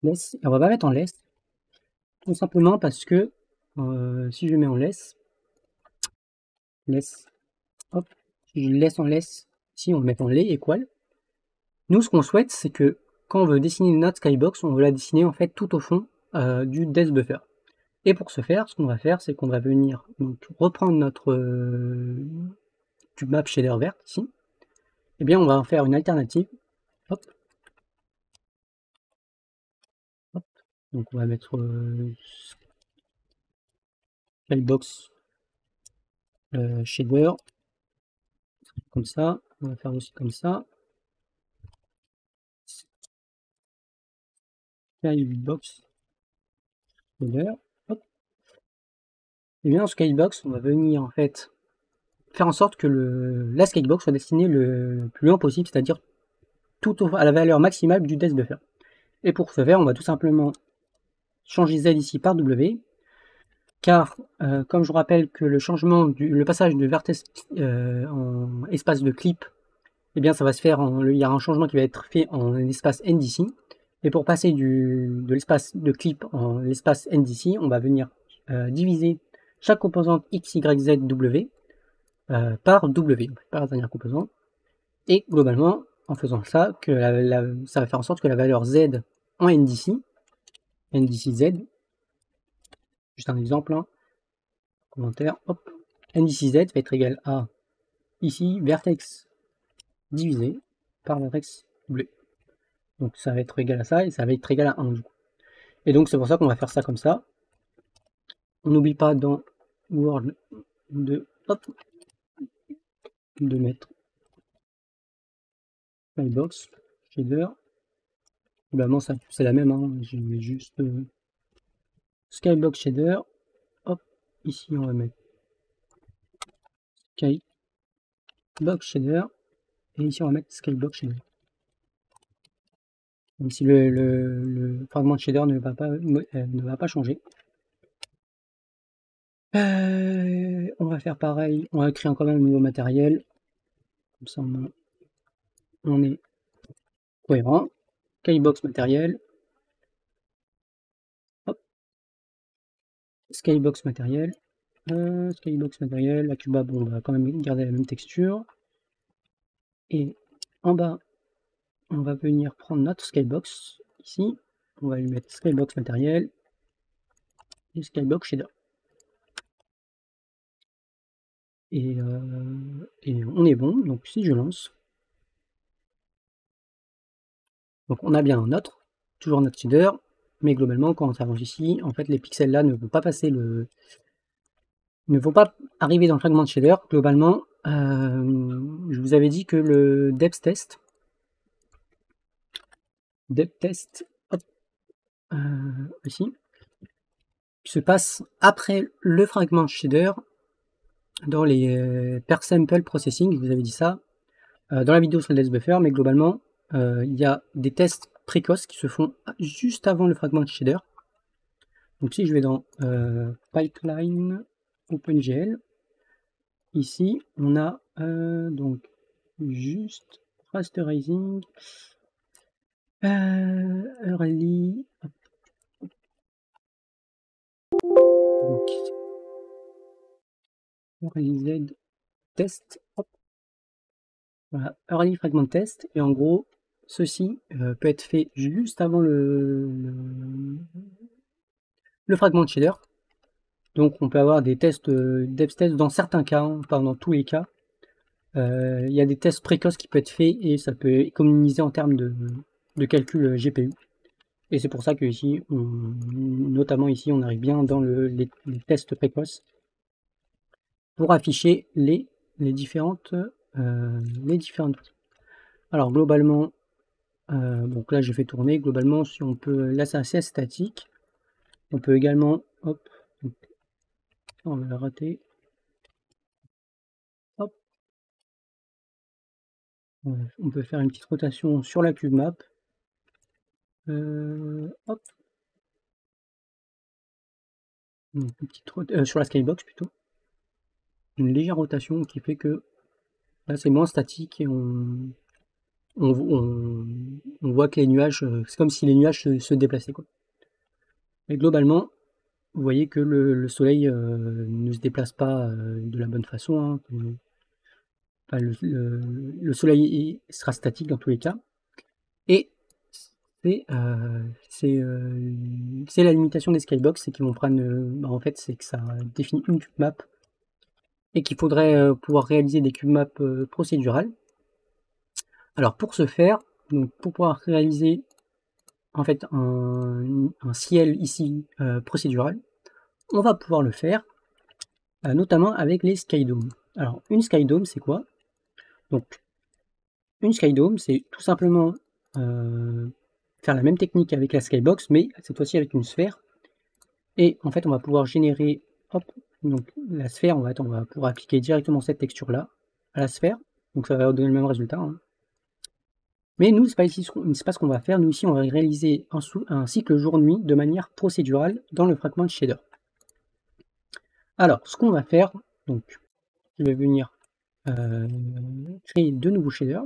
less. Et on va pas mettre en less, tout simplement parce que si je mets en less, hop, si je laisse en less, si on met en lay equal, nous ce qu'on souhaite c'est que quand on veut dessiner notre skybox, on veut la dessiner en fait tout au fond du depth buffer. Et pour ce faire, ce qu'on va faire, c'est qu'on va venir donc, reprendre notre cube map shader verte ici. Eh bien, on va en faire une alternative. Hop. Hop. Donc, on va mettre skybox shader comme ça. On va faire aussi comme ça. Skybox shader. Hop. Et bien, dans Skybox, on va venir en fait faire en sorte que la Skybox soit destinée le plus loin possible, c'est-à-dire tout à la valeur maximale du depth buffer. Et pour ce faire, on va tout simplement changer Z ici par W, car comme je vous rappelle que le passage de vertex en espace de clip, eh bien ça va se faire, il y a un changement qui va être fait en espace NDC, et pour passer de l'espace de clip en l'espace NDC, on va venir diviser chaque composante X, Y, Z, W par W, par la dernière composante, et globalement, en faisant ça, ça va faire en sorte que la valeur Z en NDC Z, juste un exemple, hein, commentaire, hop, NDC Z va être égal à, ici, vertex divisé par vertex bleu. Donc ça va être égal à ça, et ça va être égal à 1 du coup. Et donc c'est pour ça qu'on va faire ça comme ça. On n'oublie pas dans Word de mettre Skybox, shader. Globalement c'est la même, hein. Je mets juste Skybox shader. Hop, ici on va mettre Skybox shader. Et ici on va mettre Skybox shader. Même si le fragment de shader ne va pas changer. On va faire pareil, on va créer encore un nouveau matériel, comme ça on est cohérent. Skybox matériel, hop, Skybox matériel, Skybox matériel, la cuba, bon, on va quand même garder la même texture. Et en bas, on va venir prendre notre Skybox, ici, on va lui mettre Skybox matériel et Skybox shader. Et on est bon, donc si je lance, donc on a bien toujours notre shader, mais globalement quand on s'arrange ici, en fait les pixels là ne vont pas passer ne vont pas arriver dans le fragment de shader. Globalement, je vous avais dit que le depth test, hop, ici, se passe après le fragment de shader dans les per sample processing, je vous avais dit ça dans la vidéo sur le Let's Buffer, mais globalement, il y a des tests précoces qui se font juste avant le fragment de shader. Donc si je vais dans Pipeline OpenGL, ici on a donc juste rasterizing, early, donc early Z test, hop, voilà, early fragment test, et en gros ceci peut être fait juste avant le fragment de shader. Donc on peut avoir des tests depth test dans certains cas, hein, pas dans tous les cas. Il y a des tests précoces qui peuvent être faits et ça peut économiser en termes de calcul GPU. Et c'est pour ça que ici, notamment ici, on arrive bien dans les tests précoces pour afficher les différentes. Alors globalement, donc là j'ai fait tourner. Globalement, si on peut, là c'est assez statique. On peut également, hop, donc, on va le rater. Hop, on peut faire une petite rotation sur la cube map. Hop, une petite sur la skybox plutôt. Une légère rotation qui fait que là c'est moins statique et on voit que les nuages, c'est comme si les nuages se déplaçaient, quoi. Mais globalement, vous voyez que le soleil ne se déplace pas de la bonne façon, hein. Enfin, le soleil sera statique dans tous les cas. Et c'est la limitation des skybox, c'est qu'ils vont prendre, en fait, c'est que ça définit une cube map et qu'il faudrait pouvoir réaliser des cube maps procédurales. Alors pour ce faire, donc pour pouvoir réaliser en fait un ciel ici procédural, on va pouvoir le faire notamment avec les skydome. Alors une skydome c'est quoi? Donc une skydome c'est tout simplement faire la même technique avec la skybox mais cette fois-ci avec une sphère. Et en fait on va pouvoir générer, hop, donc la sphère, on va pouvoir appliquer directement cette texture là à la sphère, donc ça va donner le même résultat, hein. Mais nous, c'est pas ce qu'on va faire. Nous, ici, on va réaliser un cycle jour-nuit de manière procédurale dans le fragment de shader. Alors, ce qu'on va faire, donc, je vais venir créer deux nouveaux shaders.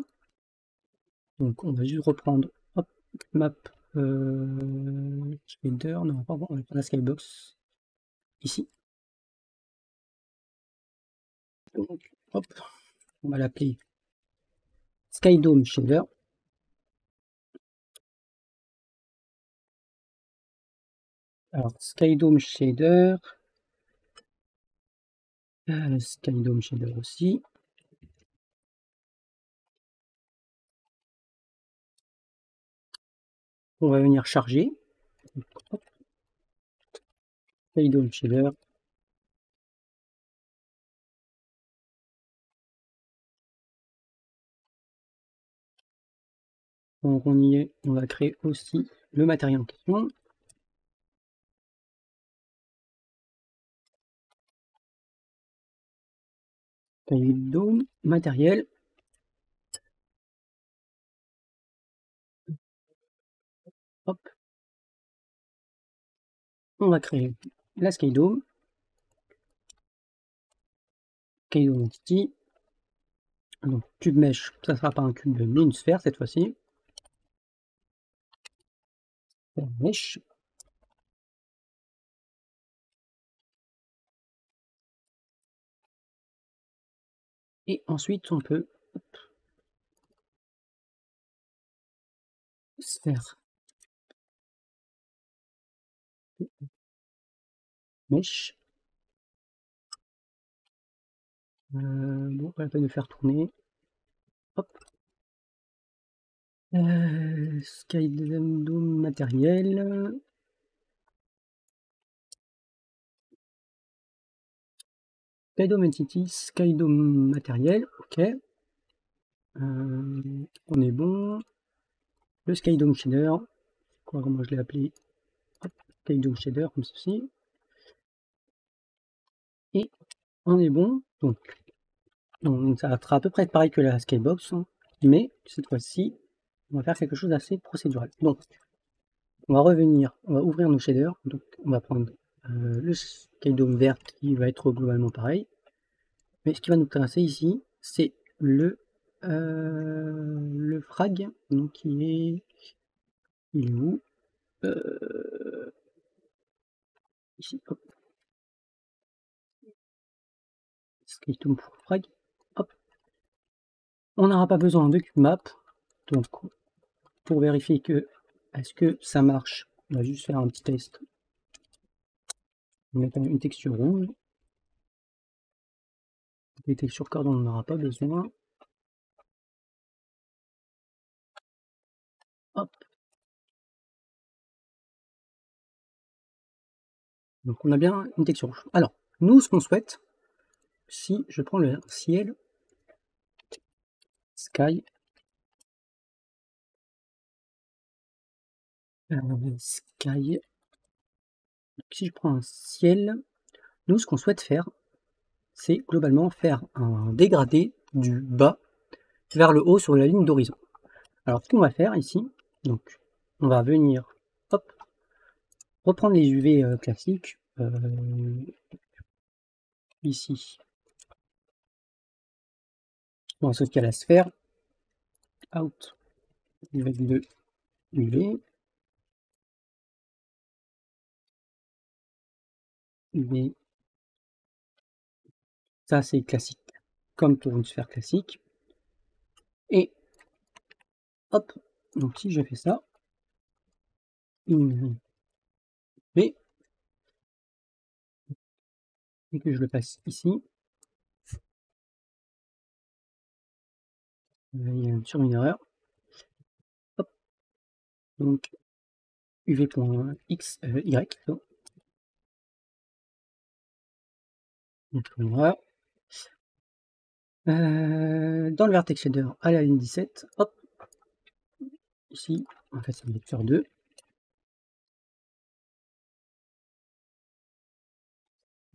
Donc, on va juste reprendre, hop, map shader, non, on va prendre la skybox, ici. Donc, hop, on va l'appeler skydome shader. Alors, skydome shader, skydome shader aussi. On va venir charger. Hop, skydome shader. Donc on y est, on va créer aussi le matériel en question. Dome, matériel. Hop. On va créer la Skydome. Scaling Entity. Donc cube mesh, ça sera pas un cube mais une sphère cette fois-ci. Mesh. Et ensuite on peut sphère mesh. Bon, pas la peine de faire tourner. Hop. Skydome matériel. Skydome Entity, Skydome matériel, ok. On est bon. Le Skydome Shader, comment je l'ai appelé? Hop, Skydome Shader comme ceci. Et on est bon. Donc ça va à peu près pareil que la Skybox, hein, mais cette fois-ci, on va faire quelque chose d'assez procédural. Donc, on va revenir, on va ouvrir nos shaders. Donc, on va prendre le Skydome vert qui va être globalement pareil. Mais ce qui va nous intéresser ici, c'est le frag, donc il est où? Ici, hop. Skydome pour frag, hop. On n'aura pas besoin de cube-map, donc pour vérifier que est-ce que ça marche, on va juste faire un petit test. On va mettre une texture rouge. Les textures cordes, on n'en aura pas besoin. Hop. Donc on a bien une texture rouge. Alors, nous, ce qu'on souhaite, si je prends le ciel, sky, sky, si je prends un ciel, nous, ce qu'on souhaite faire, c'est globalement faire un dégradé du bas vers le haut sur la ligne d'horizon. Alors, ce qu'on va faire ici, donc, on va venir, hop, reprendre les UV classiques, ici, on associe à la sphère, out, UV2, UV, UV, ça c'est classique, comme pour une sphère classique, et hop, donc si je fais ça, UV, et que je le passe ici, il y a sur une erreur, hop, donc UV.x, Y, donc une erreur. Dans le vertex shader à la ligne 17, hop, ici, en fait c'est le vecteur 2.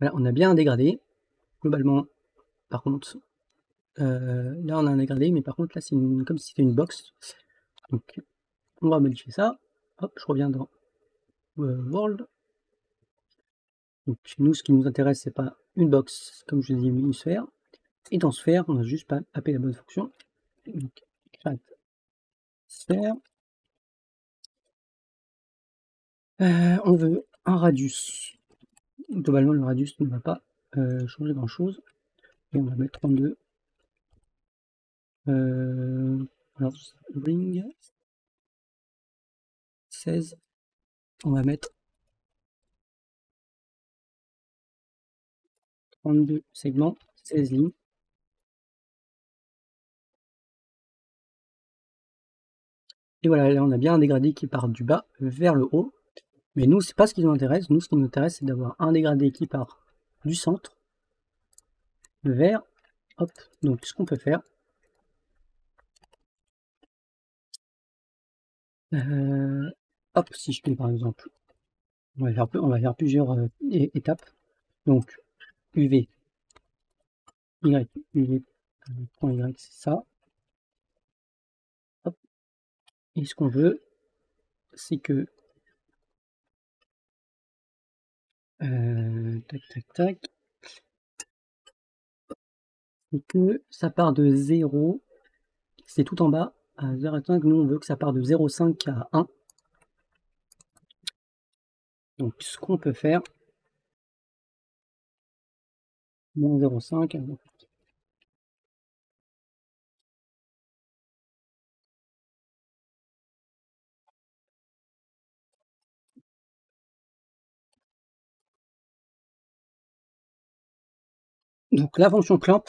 Voilà, on a bien un dégradé. Globalement, par contre, là on a un dégradé, mais par contre là c'est comme si c'était une box. Donc on va modifier ça. Hop, je reviens dans World. Donc nous, ce qui nous intéresse, c'est pas une box, comme je dis, mais une sphère. Et dans sphère, on n'a juste pas appelé la bonne fonction. Donc, create sphère. On veut un radius. Globalement, le radius ne va pas changer grand chose. Et on va mettre 32. Alors, ring 16. On va mettre 32 segments, 16 lignes. Et voilà, là on a bien un dégradé qui part du bas vers le haut. Mais nous, c'est pas ce qui nous intéresse. Nous, ce qui nous intéresse, c'est d'avoir un dégradé qui part du centre vers, hop, donc ce qu'on peut faire, hop, si je fais par exemple, on va faire plusieurs étapes. Donc, UV, Y, UV, point Y, c'est ça. Hop. Et ce qu'on veut, c'est que, tac, tac, tac, c'est que ça part de 0, c'est tout en bas, à 0,5, nous on veut que ça parte de 0,5 à 1. Donc ce qu'on peut faire, moins 0,5, donc la fonction clamp,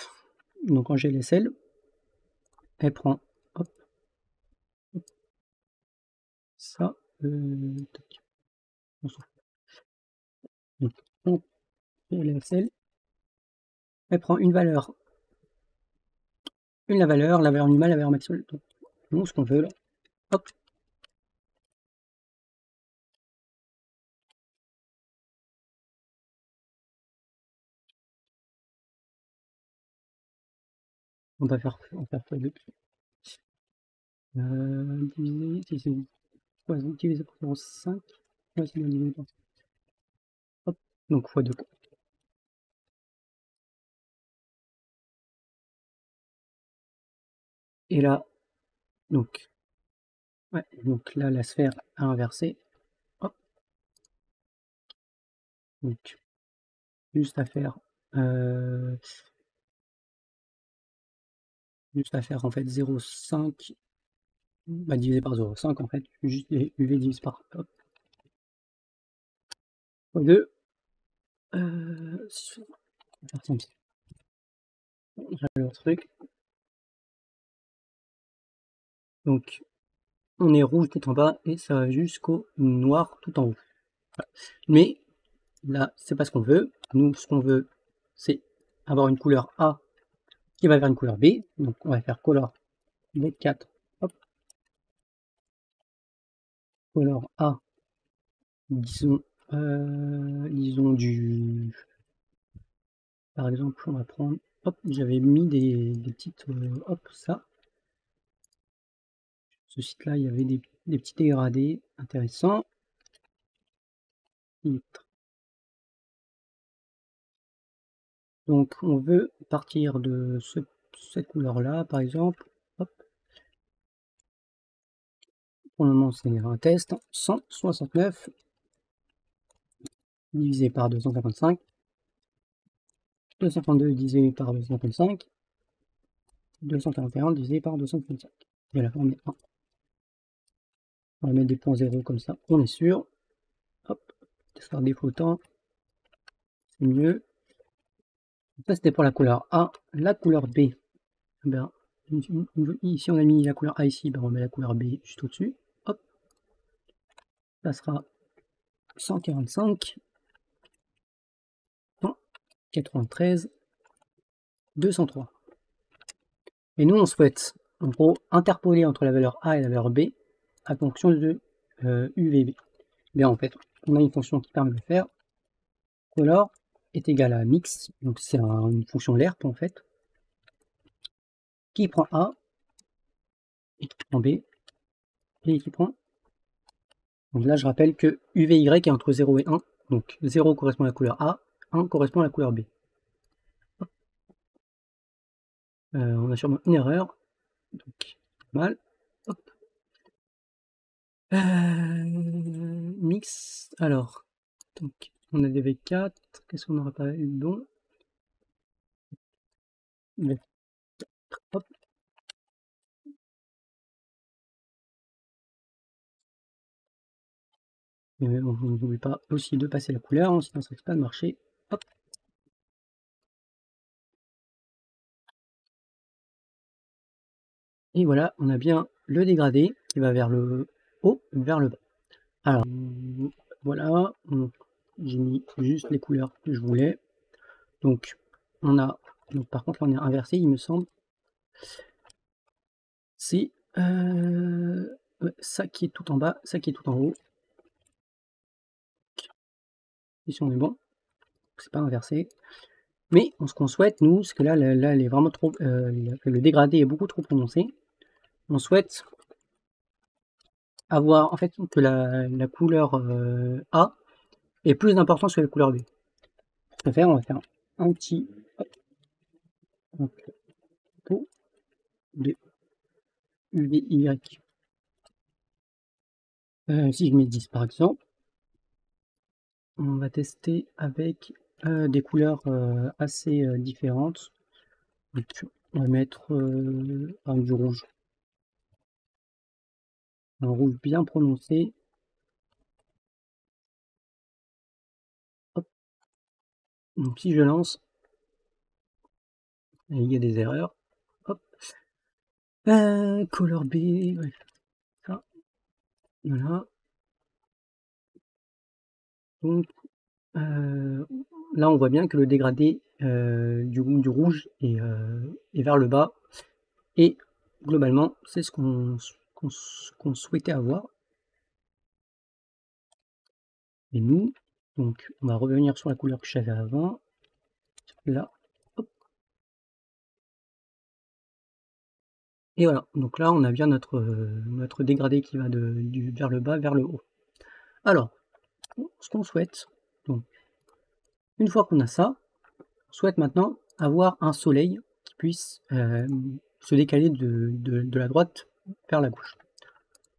donc en GLSL, elle prend hop, ça, tac, on s'en fout. Donc en GLSL, elle prend une valeur, la valeur minimale, la valeur maximale. Donc nous ce qu'on veut là, hop, on va faire x2. Diviser, si c'est divisé par 0,5, ouais, c'est bien divisé par, hop, donc x2. Et là, donc, ouais, donc là, la sphère a inversé. Hop. Donc, juste à faire en fait 0,5, bah, divisé par 0,5 en fait, juste UV divisé par hop, x2. On va faire ça. Le truc. Donc, on est rouge tout en bas et ça va jusqu'au noir tout en haut. Voilà. Mais là, c'est pas ce qu'on veut. Nous, ce qu'on veut, c'est avoir une couleur A qui va vers une couleur B. Donc, on va faire color B4. Hop. Color A. Disons du... Par exemple, on va prendre... Hop, j'avais mis des petites... hop, ça. Ce site-là, il y avait des petits dégradés intéressants. Donc, on veut partir de cette couleur-là, par exemple. Hop. Pour le moment, c'est un test. 169 divisé par 255. 252 divisé par 255. 241 divisé par 255. Et à la fin, on met 1. On va mettre des points 0 comme ça, on est sûr. Hop, faire des flottants, c'est mieux. Ça, c'était pour la couleur A. La couleur B, ben, ici on a mis la couleur A ici, ben, on met la couleur B juste au-dessus. Hop, ça sera 145, 93, 203. Et nous, on souhaite, en gros, interpoler entre la valeur A et la valeur B à fonction de UVB. Bien, en fait, on a une fonction qui permet de faire color est égal à mix, donc c'est une fonction lerp en fait, qui prend A, et qui prend B, et qui prend... Donc là, je rappelle que UVY est entre 0 et 1, donc 0 correspond à la couleur A, 1 correspond à la couleur B. On a sûrement une erreur, donc mal. Hop. Mix, alors, donc on a des V4, qu'est-ce qu'on n'aura pas eu bon? Hop. On n'oublie pas aussi de passer la couleur, hein, sinon ça ne risque pas de marcher. Hop. Et voilà, on a bien le dégradé qui va vers le haut, vers le bas. Alors, voilà, j'ai mis juste les couleurs que je voulais. Donc, on a, donc par contre, on est inversé, il me semble. C'est ça qui est tout en bas, ça qui est tout en haut. Ici, on est bon. C'est pas inversé. Mais ce qu'on souhaite, nous, c'est que là, elle est vraiment trop, le dégradé est beaucoup trop prononcé. On souhaite avoir en fait que la couleur A ait plus d'importance que la couleur B. On va faire un petit, hop, Donc, taux de UVY. Si je mets 10 par exemple, on va tester avec des couleurs assez différentes. Donc, on va mettre du rouge. Un rouge bien prononcé. Hop. Donc, si je lance, il y a des erreurs. Hop. Color B, ouais, ça. Voilà. Donc, là, on voit bien que le dégradé du rouge est vers le bas. Et globalement, c'est ce qu'on souhaitait avoir. Et nous, donc, on va revenir sur la couleur que j'avais avant. Là, hop. Et voilà. Donc là, on a bien notre dégradé qui va vers le bas, vers le haut. Alors, ce qu'on souhaite, donc, une fois qu'on a ça, on souhaite maintenant avoir un soleil qui puisse se décaler de la droite vers la gauche.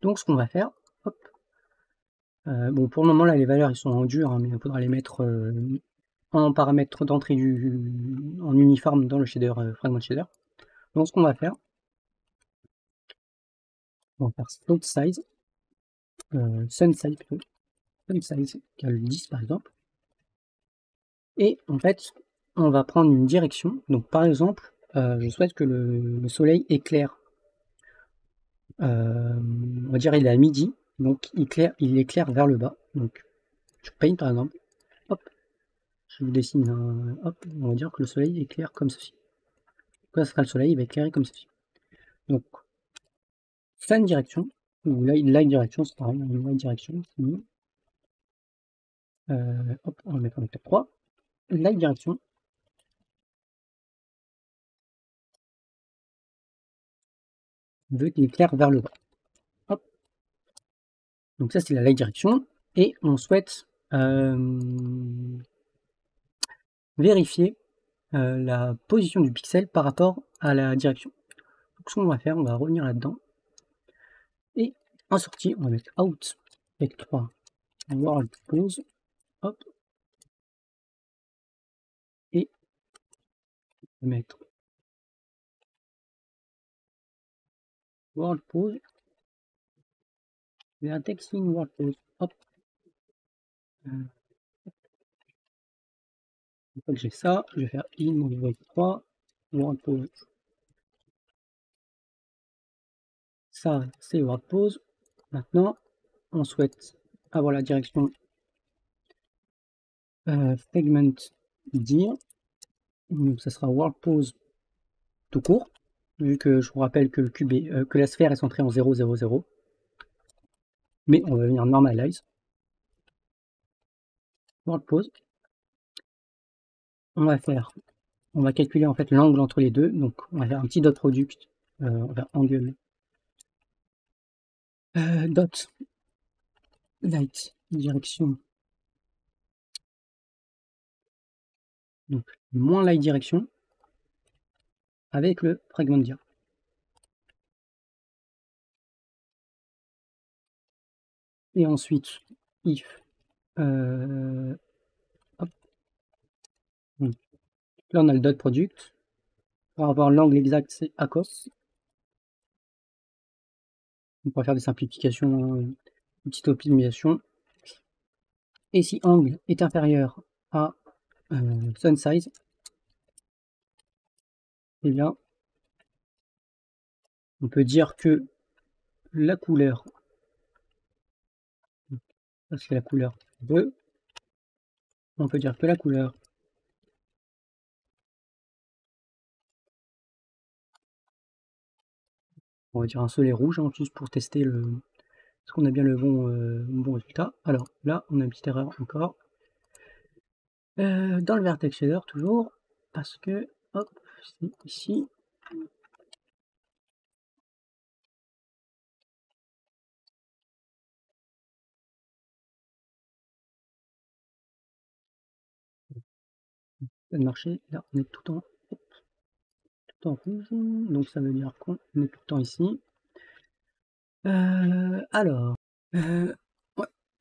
Donc, ce qu'on va faire, hop. Bon, pour le moment, là, les valeurs, ils sont en dur, hein, mais il faudra les mettre en paramètres d'entrée en uniforme dans le shader fragment shader. Donc ce qu'on va faire, on va faire slot size, sun size plutôt, sun size égale 10 par exemple. Et en fait, on va prendre une direction. Donc par exemple, je souhaite que le soleil éclaire. On va dire il est à midi, donc il éclaire vers le bas. Donc sur Paint par exemple, hop, je vous dessine hop, on va dire que le soleil éclaire comme ceci. Donc là, ce sera le soleil, il va éclairer comme ceci. Donc fan direction, ou light direction, c'est pareil, light direction, c'est mieux. Hop, on va mettre en vecteur 3. Light direction. Veut qu'il éclaire vers le bas. Hop. Donc ça c'est la light direction. Et on souhaite vérifier la position du pixel par rapport à la direction. Donc ce qu'on va faire, on va revenir là-dedans. Et en sortie, on va mettre out avec 3 world pose. Hop. Et on va mettre world pose. Vertexing world pose. Hop. Une fois que j'ai ça, je vais faire in avec 3 world pose. Ça, c'est world pose. Maintenant, on souhaite avoir la direction fragment dir. Donc ça sera world pose tout court, vu que je vous rappelle que le cube que la sphère est centrée en 0, 0, 0. Mais on va venir normalize. World pose. On va calculer en fait l'angle entre les deux. Donc on va faire un petit dot product. On va faire angle dot light direction. Donc moins light direction avec le fragment dir. Et ensuite if hop. Donc, là on a le dot product. Pour avoir l'angle exact, c'est ACOS. On pourra faire des simplifications, une petite optimisation. Et si angle est inférieur à sun size, eh bien, on peut dire que la couleur, parce que la couleur bleu, on peut dire que la couleur on va dire un soleil rouge en plus pour tester est-ce qu'on a bien le bon résultat. Alors là, on a une petite erreur encore. Dans le vertex shader toujours, parce que hop, c'est ici. Ça a marché, là on est tout en haut. en rouge, donc ça veut dire qu'on est tout le temps ici. Alors, ouais,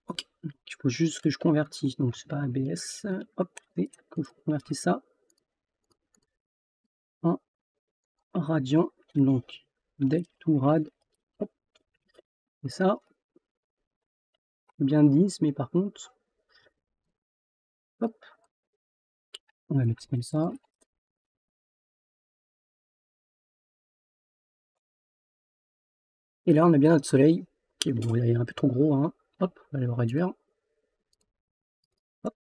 ok. Il faut juste que je convertisse, donc c'est pas ABS, hop, et que je convertisse ça en radian, donc dec to rad, hop, et ça, c'est bien 10, mais par contre, hop, on va mettre comme ça. Et là, on a bien notre soleil, qui est bon, il est un peu trop gros, hein. Hop, on va le réduire. Hop.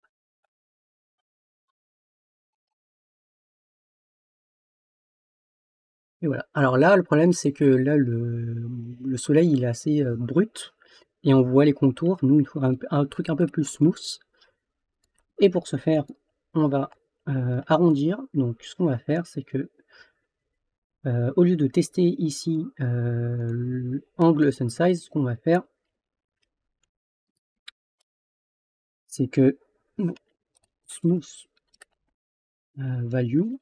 Et voilà. Alors là, le problème, c'est que là, le soleil, il est assez brut, et on voit les contours. Nous, il faut un truc un peu plus smooth. Et pour ce faire, on va arrondir. Donc, ce qu'on va faire, c'est que au lieu de tester ici l'angle sun size, ce qu'on va faire, c'est que smooth value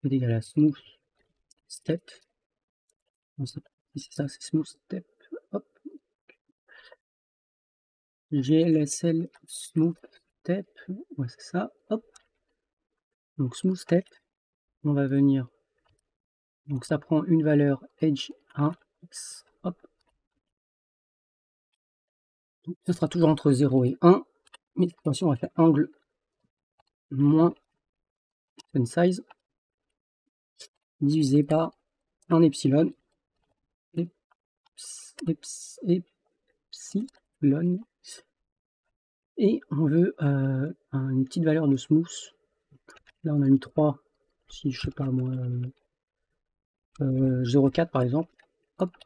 est égal à smooth step. C'est ça, c'est smooth step. Hop. GLSL smooth step. Ouais, c'est ça. Hop. Donc smooth step, on va venir. Donc ça prend une valeur edge 1 x. Hop. Donc, ce sera toujours entre 0 et 1. Mais attention, on va faire angle moins sun size divisé par un epsilon. Epsilon. Et on veut une petite valeur de smooth. Là, on a mis 3. Si je sais pas moi, 0,4 par exemple. Hop.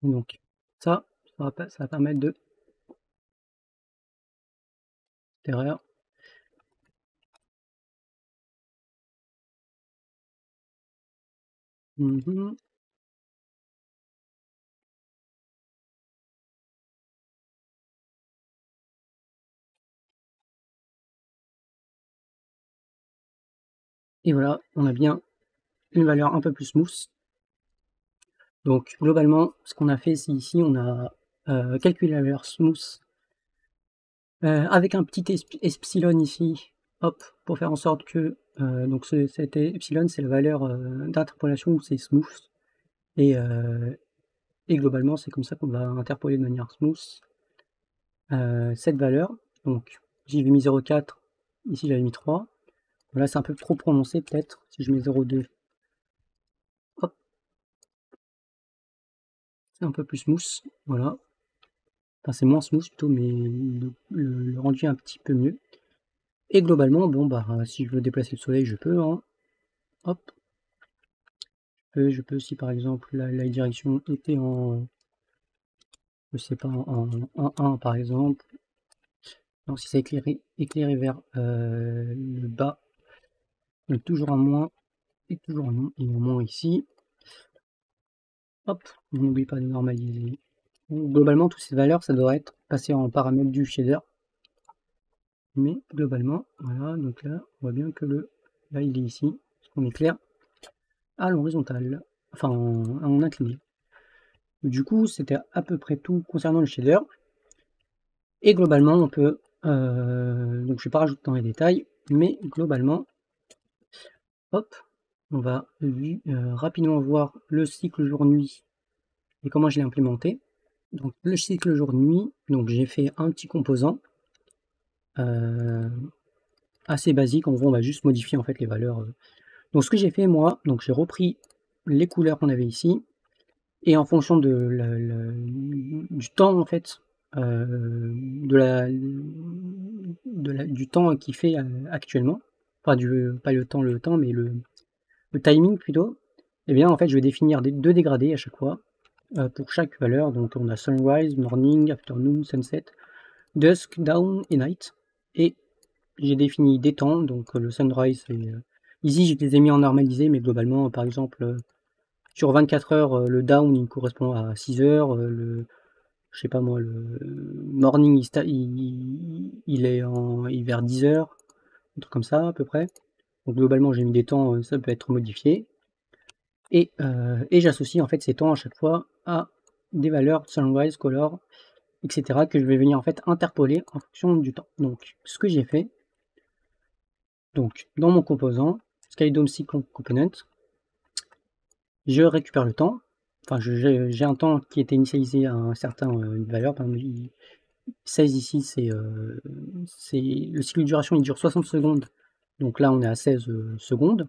Donc, ça va permettre de erreur. Et voilà, on a bien une valeur un peu plus smooth. Donc globalement, ce qu'on a fait, c'est ici, on a calculé la valeur smooth avec un petit epsilon ici, hop, pour faire en sorte que donc cet epsilon, c'est la valeur d'interpolation où c'est smooth. Et globalement, c'est comme ça qu'on va interpoler de manière smooth cette valeur. Donc j'avais mis 0,4, ici j'avais mis 3. Là, c'est un peu trop prononcé peut-être, si je mets 0,2. Hop. C'est un peu plus smooth, voilà. Enfin, c'est moins smooth plutôt, mais le rendu est un petit peu mieux. Et globalement, bon, bah, si je veux déplacer le soleil, je peux, hein. Hop. Je peux, si par exemple la direction était en, je sais pas, en 1 par exemple. Donc si c'est éclairé vers le bas, donc toujours en moins, et toujours en moins ici. Hop, on n'oublie pas de normaliser. Donc, globalement, toutes ces valeurs, ça doit être passé en paramètres du shader. Mais globalement, voilà, donc là, on voit bien que là, il est ici, parce qu'on éclaire à l'horizontale, enfin en incliné. Du coup, c'était à peu près tout concernant le shader. Et globalement, on peut, donc je vais pas rajouter dans les détails, mais globalement, hop, on va rapidement voir le cycle jour-nuit et comment je l'ai implémenté. Donc le cycle jour-nuit, donc j'ai fait un petit composant assez basique. En gros, on va juste modifier en fait les valeurs. Donc ce que j'ai fait moi, donc j'ai repris les couleurs qu'on avait ici, et en fonction du temps en fait, du temps qu'il fait actuellement, pas le temps, mais le timing plutôt, et bien en fait je vais définir deux dégradés à chaque fois pour chaque valeur. Donc on a sunrise, morning, afternoon, sunset, dusk, dawn et night. Et j'ai défini des temps, donc le sunrise, ici je les ai mis en normalisé, mais globalement par exemple sur 24 heures, le down il correspond à 6 heures, je sais pas moi, le morning il est vers 10 heures, un truc comme ça à peu près. Donc globalement j'ai mis des temps, ça peut être modifié. Et j'associe en fait ces temps à chaque fois à des valeurs sunrise, color, etc. que je vais venir en fait interpoler en fonction du temps. Donc ce que j'ai fait, donc dans mon composant, SkyDome Cyclone Component, je récupère le temps. Enfin, j'ai un temps qui était initialisé à un certain une valeur, par exemple 16 ici, c'est le cycle de duration, il dure 60 secondes. Donc là, on est à 16 secondes.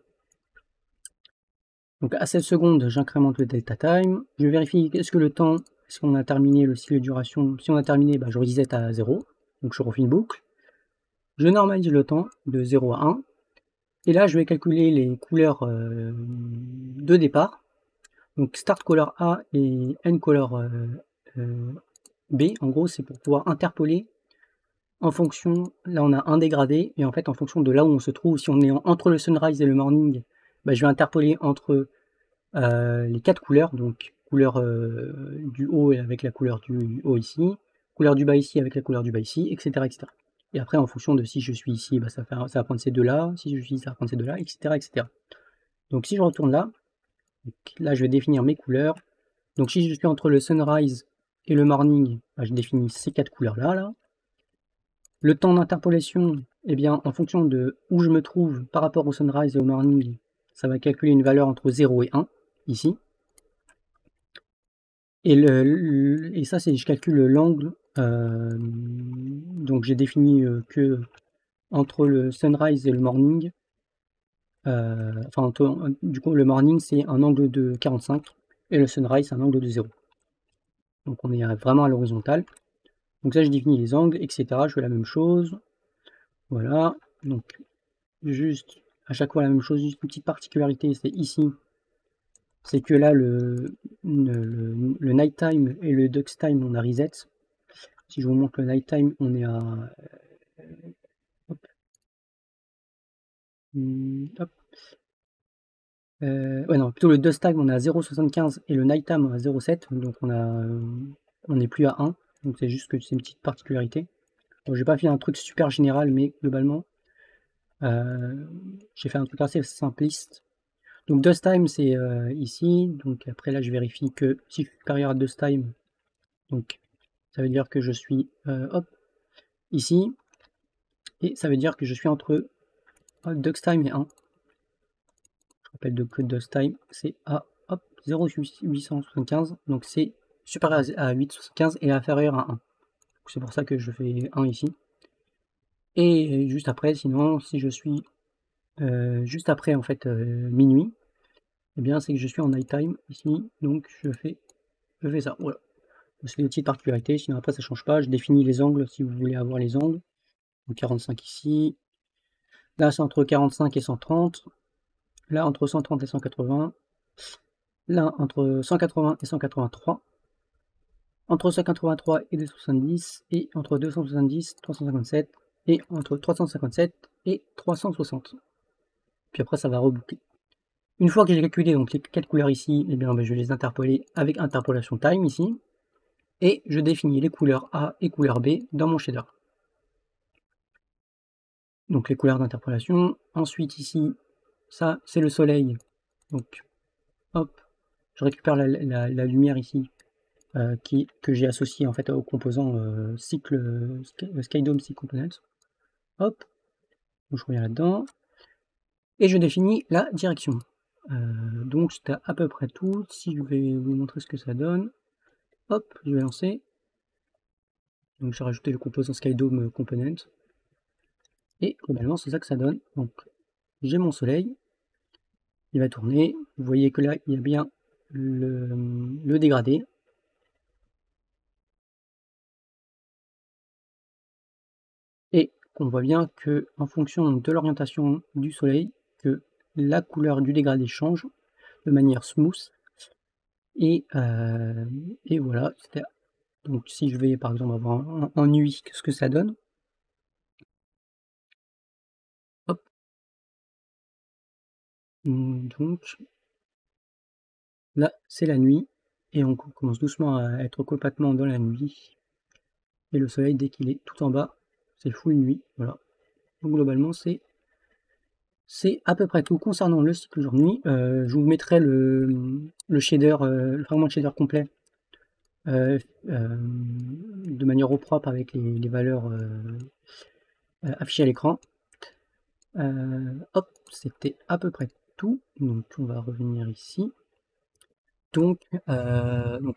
Donc à 16 secondes, j'incrémente le delta time. Je vérifie est-ce que le temps, est-ce qu'on a terminé le cycle de duration. Si on a terminé, bah, je reset à 0. Donc je refais une boucle. Je normalise le temps de 0 à 1. Et là, je vais calculer les couleurs de départ. Donc start color A et end color B. En gros, c'est pour pouvoir interpoler en fonction, là on a un dégradé, et en fait en fonction de là où on se trouve, si on est entre le sunrise et le morning, bah, je vais interpoler entre les 4 couleurs, donc couleur du haut avec la couleur du haut ici, couleur du bas ici avec la couleur du bas ici, etc. etc. Et après en fonction de si je suis ici, bah, ça va prendre ces deux là, si je suis ici, ça va prendre ces deux là, etc. etc. Donc si je retourne là, là je vais définir mes couleurs. Donc si je suis entre le sunrise et le morning, bah, je définis ces 4 couleurs là. Le temps d'interpolation, eh bien, en fonction de où je me trouve par rapport au sunrise et au morning, ça va calculer une valeur entre 0 et 1, ici. Et ça, c'est je calcule l'angle. Donc j'ai défini que entre le sunrise et le morning, du coup, le morning, c'est un angle de 45, et le sunrise, c'est un angle de 0. Donc on est vraiment à l'horizontale. Donc ça, je définis les angles, etc. Je fais la même chose. Voilà. Donc juste à chaque fois la même chose, juste une petite particularité, c'est ici, c'est que là le nighttime et le dusk-time on a reset. Si je vous montre le nighttime, on est à hop, hop. Ouais non, plutôt le dusk-time on est à 0,75 et le nighttime on est à 0,7, donc on n'est plus à 1, donc c'est juste que c'est une petite particularité. Bon, j'ai pas fait un truc super général, mais globalement j'ai fait un truc assez simpliste. Donc dust time c'est ici, donc après là je vérifie que si je suis supérieur à dust time, donc ça veut dire que je suis hop ici, et ça veut dire que je suis entre dust time et 1. Je rappelle que dust time c'est à hop 0,875, donc c'est supérieur à 8,75 et inférieur à 1. C'est pour ça que je fais 1 ici. Et juste après, sinon si je suis juste après en fait minuit, eh bien c'est que je suis en night time ici, donc je fais ça, voilà. C'est les petites particularités, sinon après ça change pas. Je définis les angles si vous voulez avoir les angles. Donc 45 ici. Là c'est entre 45 et 130. Là entre 130 et 180. Là entre 180 et 183. Entre 183 et 270. Et entre 270 et 357. Et entre 357 et 360. Puis après ça va reboucler. Une fois que j'ai calculé donc les 4 couleurs ici, eh bien, je vais les interpoler avec interpolation time ici. Et je définis les couleurs A et couleur B dans mon shader. Donc les couleurs d'interpolation. Ensuite ici, ça c'est le soleil. Donc hop, je récupère la lumière ici que j'ai associée en fait au composant SkyDome Cycle Component. Hop, donc je reviens là-dedans. Et je définis la direction. Donc c'était à peu près tout. Si je vais vous montrer ce que ça donne. Hop, je vais lancer. Donc j'ai rajouté le composant SkyDome Component. Et globalement c'est ça que ça donne. Donc j'ai mon soleil. Il va tourner. Vous voyez que là il y a bien le dégradé. Et qu'on voit bien que en fonction de l'orientation du soleil, que la couleur du dégradé change de manière smooth. Et voilà. Donc si je vais par exemple avoir en nuit, qu'est-ce que ça donne? Hop. Donc là c'est la nuit, et on commence doucement à être complètement dans la nuit. Et le soleil dès qu'il est tout en bas, c'est full nuit. Voilà. Donc globalement c'est C'est à peu près tout concernant le cycle jour-nuit. Je vous mettrai le shader, le fragment de shader complet de manière au propre avec les valeurs affichées à l'écran. Hop, c'était à peu près tout. Donc on va revenir ici. Donc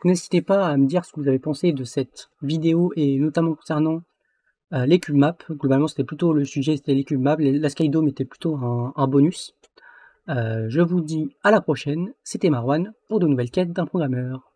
n'hésitez pas à me dire ce que vous avez pensé de cette vidéo et notamment concernant les cubes maps. Globalement c'était plutôt le sujet, c'était les cubes maps. La Skydome était plutôt un bonus. Je vous dis à la prochaine, c'était Marwan pour de nouvelles quêtes d'un programmeur.